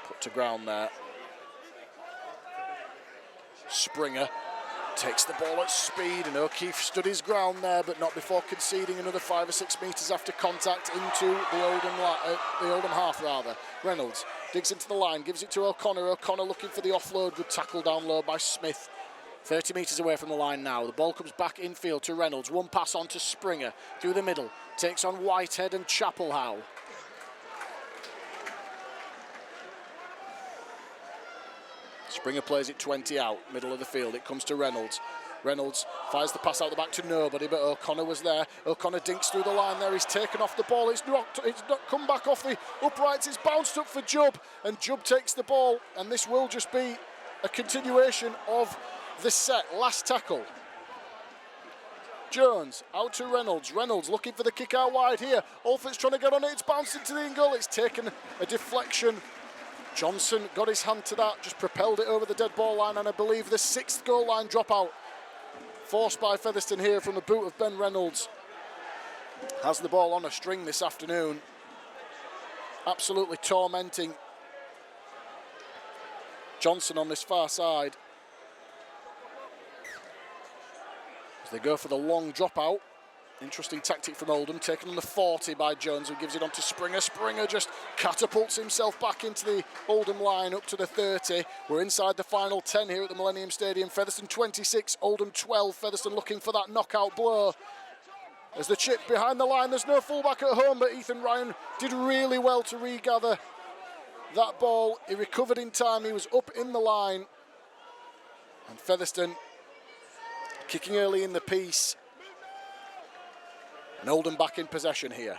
Put to ground there. Springer Takes the ball at speed, and O'Keefe stood his ground there, but not before conceding another 5 or 6 metres after contact into the Oldham half rather. Reynolds digs into the line, gives it to O'Connor. O'Connor looking for the offload, good tackle down low by Smith. 30 metres away from the line now. The ball comes back infield to Reynolds. One pass on to Springer through the middle. Takes on Whitehead and Chapelhow. Springer plays it 20 out, middle of the field. It comes to Reynolds. Reynolds fires the pass out the back to nobody, but O'Connor was there. O'Connor dinks through the line there. He's taken off the ball. It's not come back off the uprights. It's bounced up for Jubb, and Jubb takes the ball. And this will just be a continuation of the set. Last tackle. Jones out to Reynolds. Reynolds looking for the kick out wide here. Alford's trying to get on it. It's bounced into the in goal. It's taken a deflection. Johnson got his hand to that, just propelled it over the dead ball line, and I believe the 6th goal line dropout forced by Featherstone here from the boot of Ben Reynolds. Has the ball on a string this afternoon. Absolutely tormenting Johnson on this far side. As they go for the long dropout. Interesting tactic from Oldham, taken on the 40 by Jones, who gives it on to Springer. Springer just catapults himself back into the Oldham line up to the 30. We're inside the final 10 here at the Millennium Stadium. Featherstone 26, Oldham 12. Featherstone looking for that knockout blow. As the chip behind the line, there's no fullback at home, but Ethan Ryan did really well to regather that ball. He recovered in time, he was up in the line. And Featherstone kicking early in the piece. And Oldham back in possession here.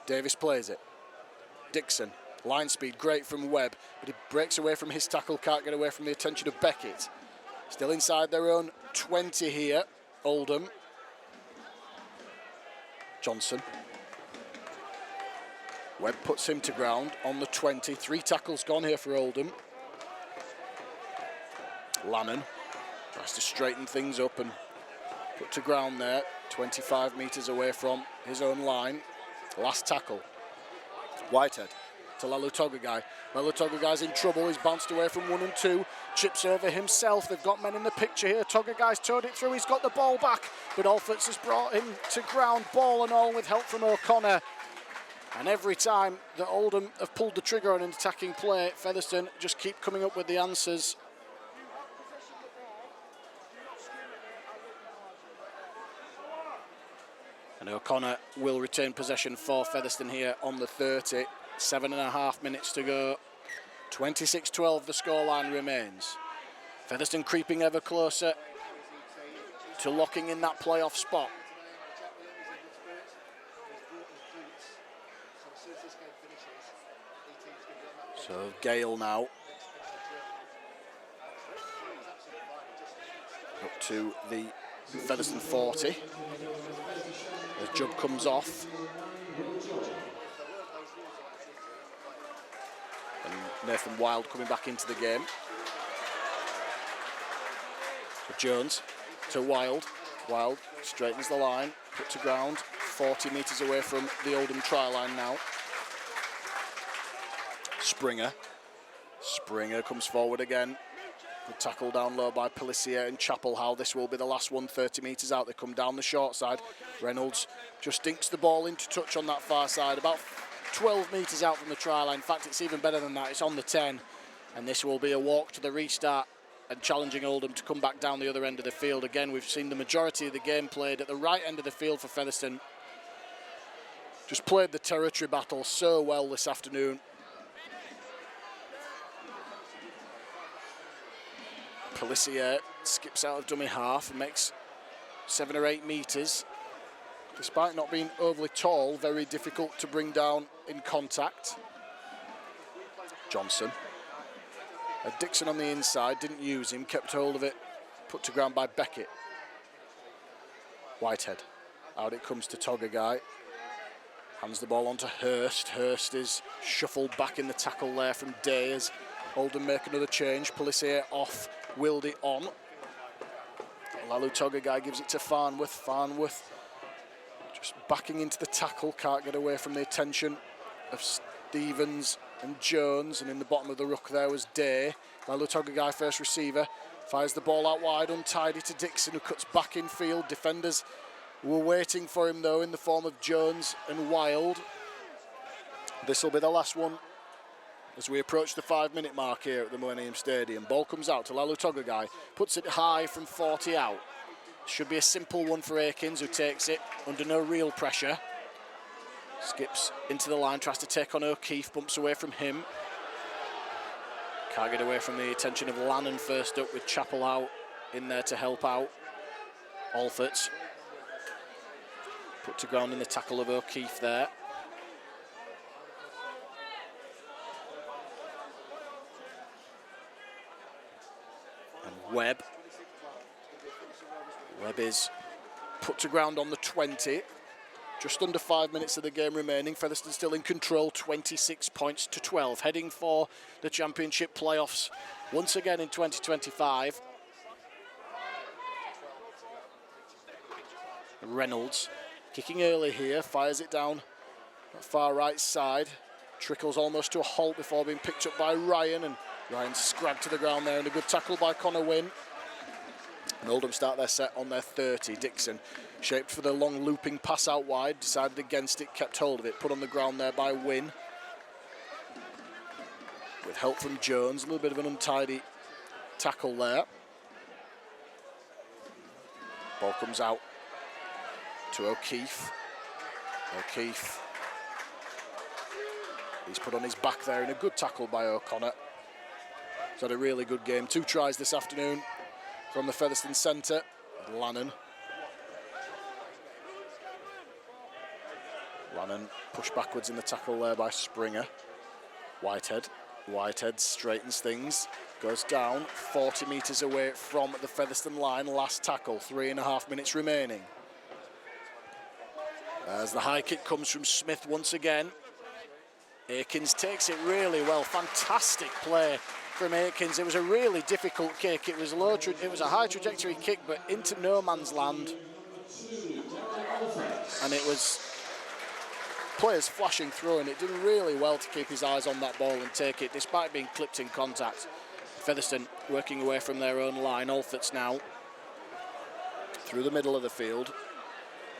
Davis plays it. Dixon, line speed, great from Webb, but he breaks away from his tackle, can't get away from the attention of Beckett. Still inside their own 20 here, Oldham. Johnson. Webb puts him to ground on the 20. 3 tackles gone here for Oldham. Lannon tries to straighten things up and put to ground there. 25 metres away from his own line. Last tackle. Whitehead to Lalu Togagai. Lalu Togagai's in trouble. He's bounced away from 1 and 2. Chips over himself. They've got men in the picture here. Togagai's towed it through. He's got the ball back. But Alfords has brought him to ground, ball and all, with help from O'Connor. And every time that Oldham have pulled the trigger on an attacking play, Featherstone just keep coming up with the answers. And O'Connor will retain possession for Featherstone here on the 30. 7.5 minutes to go. 26-12 the scoreline remains. Featherstone creeping ever closer to locking in that playoff spot. So Gale now up to the Featherstone 40. As Jubb comes off. And Nathan Wild coming back into the game. So Jones to Wild. Wild straightens the line, put to ground, 40 metres away from the Oldham try line now. Springer. Springer comes forward again. Good tackle down low by Pelissier and Chapelhow. This will be the last one, 30 metres out. They come down the short side. Reynolds just dinks the ball into touch on that far side, about 12 metres out from the try line. In fact, it's even better than that. It's on the 10. And this will be a walk to the restart and challenging Oldham to come back down the other end of the field. Again, we've seen the majority of the game played at the right end of the field for Featherstone. Just played the territory battle so well this afternoon. Pelissier skips out of dummy half and makes 7 or 8 metres. Despite not being overly tall, very difficult to bring down in contact. Johnson. Dixon on the inside, didn't use him, kept hold of it, put to ground by Beckett. Whitehead. Out it comes to Togagai. Hands the ball on to Hurst. Hurst is shuffled back in the tackle there from Day as Oldham make another change. Pelissier off. Wildy on. Lalu Togagai gives it to Farnworth. Farnworth just backing into the tackle, can't get away from the attention of Stevens and Jones, and in the bottom of the ruck there was Day. Lalu Togagai first receiver, Fires the ball out wide, untidy to Dixon, who cuts back in field. Defenders were waiting for him, though, in the form of Jones and Wild. This will be the last one as we approach the 5-minute mark here at the Millennium Stadium. Ball comes out to Lalu Togagai, puts it high from 40 out. Should be a simple one for Akins, who takes it under no real pressure. Skips into the line, tries to take on O'Keefe, bumps away from him. Can't get away from the attention of Lannon first up, with Chappell out in there to help out. Alford put to ground in the tackle of O'Keefe there. And Webb is put to ground on the 20. Just under 5 minutes of the game remaining. Featherstone still in control, 26 points to 12. Heading for the championship playoffs once again in 2025. Reynolds kicking early here, fires it down that far right side. Trickles almost to a halt before being picked up by Ryan, and Ryan scragged to the ground there, and a good tackle by Connor Wynn. And Oldham start their set on their 30. Dixon shaped for the long looping pass out wide, decided against it, kept hold of it, put on the ground there by Wynn. With help from Jones, a little bit of an untidy tackle there. Ball comes out to O'Keefe. O'Keefe, he's put on his back there, and a good tackle by O'Connor. He's had a really good game. 2 tries this afternoon from the Featherstone centre, Lannon. Lannon pushed backwards in the tackle there by Springer. Whitehead straightens things, goes down 40 metres away from the Featherstone line. Last tackle, 3.5 minutes remaining. As the high kick comes from Smith once again. Akins takes it really well. Fantastic play from Akins. It was a really difficult kick. It was a high trajectory kick, but into no man's land. And it was players flashing through, and it did really well to keep his eyes on that ball and take it, despite being clipped in contact. Featherstone working away from their own line. Alford's now through the middle of the field.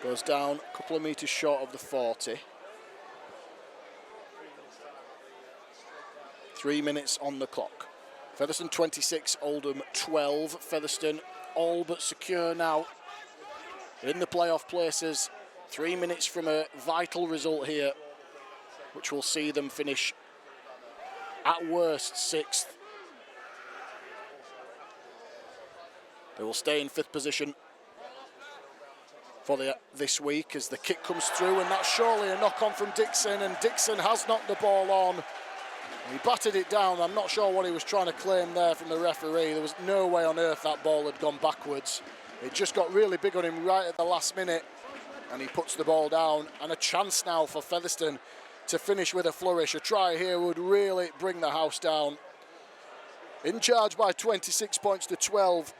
Goes down a couple of metres short of the 40. 3 minutes on the clock. Featherstone 26, Oldham 12. Featherstone all but secure now in the playoff places. 3 minutes from a vital result here, which will see them finish at worst 6th. They will stay in 5th position for this week as the kick comes through, and that's surely a knock on from Dixon, and Dixon has knocked the ball on. He batted it down. I'm not sure what he was trying to claim there from the referee. There was no way on earth that ball had gone backwards. It just got really big on him right at the last minute, and he puts the ball down. And a chance now for Featherstone to finish with a flourish. A try here would really bring the house down. In charge by 26 points to 12.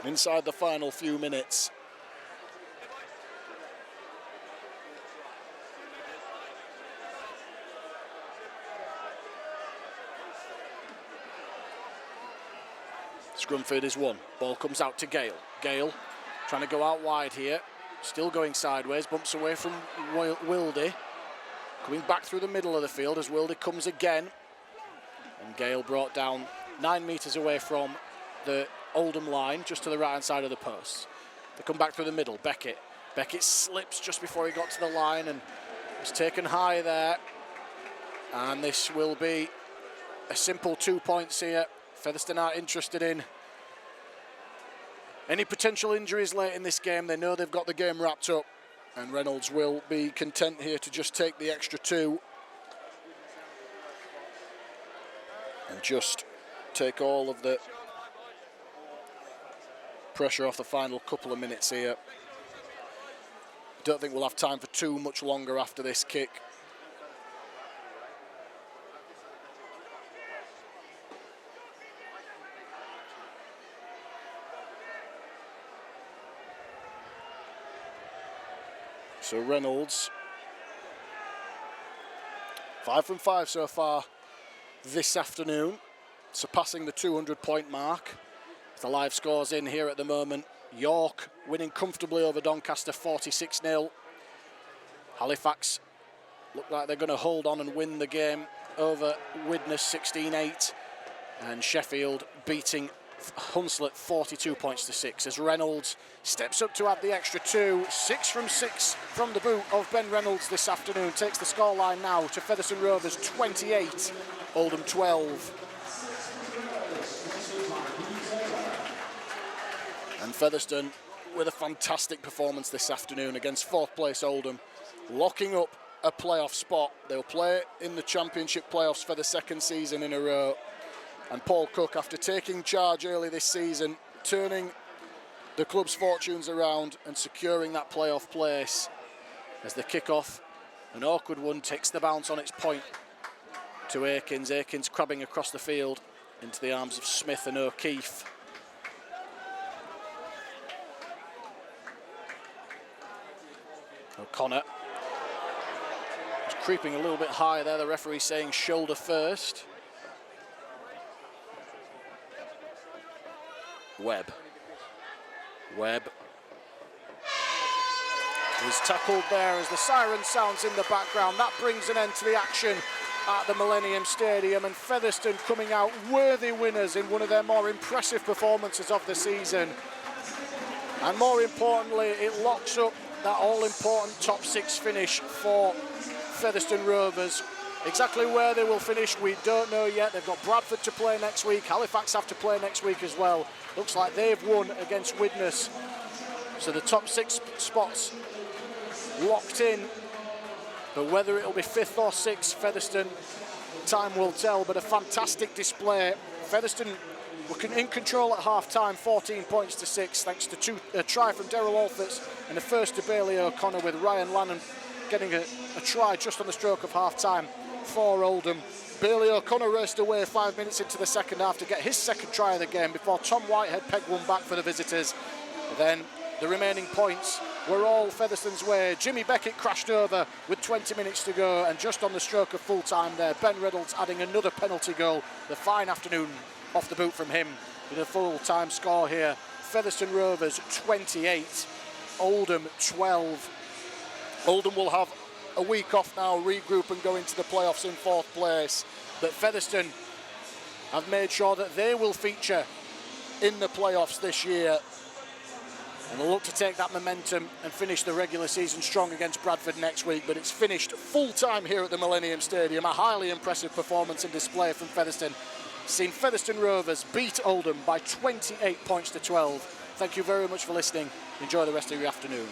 Inside the final few minutes. Scrum feed is won. Ball comes out to Gale. Gale trying to go out wide here. Still going sideways. Bumps away from Wildy. Coming back through the middle of the field as Wildy comes again. And Gale brought down 9 metres away from the Oldham line, just to the right hand side of the post. They come back through the middle. Beckett slips just before he got to the line and was taken high there. And this will be a simple 2 points here. Featherstone aren't interested in any potential injuries late in this game. They know they've got the game wrapped up, and Reynolds will be content here to just take the extra 2 and just take all of the pressure off the final couple of minutes here. Don't think we'll have time for too much longer after this kick. So Reynolds, 5 from 5 so far this afternoon, surpassing the 200-point mark. The live scores in here at the moment. York winning comfortably over Doncaster 46-0. Halifax look like they're going to hold on and win the game over Widnes 16-8. And Sheffield beating Hunslet 42 points to 6 as Reynolds steps up to add the extra 2. 6 from 6 from the boot of Ben Reynolds this afternoon. Takes the scoreline now to Featherstone Rovers 28, Oldham 12. And Featherstone with a fantastic performance this afternoon against 4th place Oldham, locking up a playoff spot. They'll play in the Championship playoffs for the 2nd season in a row. And Paul Cook, after taking charge early this season, turning the club's fortunes around and securing that playoff place. As the kick-off, an awkward one, takes the bounce on its point to Akins. Akins crabbing across the field into the arms of Smith and O'Keefe. O'Connor was creeping a little bit high there, the referee saying shoulder first. Webb is tackled there as the siren sounds in the background. That brings an end to the action at the Millennium Stadium, and Featherstone coming out worthy winners in one of their more impressive performances of the season. And more importantly, it locks up that all-important top 6 finish for Featherstone Rovers. Exactly where they will finish, we don't know yet. They've got Bradford to play next week. Halifax have to play next week as well. Looks like they've won against Widnes. So the top 6 spots locked in. But whether it'll be 5th or 6th, Featherstone, time will tell. But a fantastic display. Featherstone were in control at half-time, 14 points to 6, thanks to a try from Daryl Alfords and a first to Bailey O'Connor, with Ryan Lannon getting a try just on the stroke of half-time for Oldham. Bailey O'Connor raced away 5 minutes into the second half to get his 2nd try of the game before Tom Whitehead pegged one back for the visitors. Then the remaining points were all Featherstone's way. Jimmy Beckett crashed over with 20 minutes to go, and just on the stroke of full time there, Ben Reynolds adding another penalty goal. The fine afternoon off the boot from him with a full-time score here. Featherstone Rovers 28, Oldham 12. Oldham will have a week off now, regroup and go into the playoffs in 4th place. But Featherstone have made sure that they will feature in the playoffs this year. And they'll look to take that momentum and finish the regular season strong against Bradford next week. But it's finished full-time here at the Millennium Stadium. A highly impressive performance and display from Featherstone. Seen Featherstone Rovers beat Oldham by 28 points to 12. Thank you very much for listening. Enjoy the rest of your afternoon.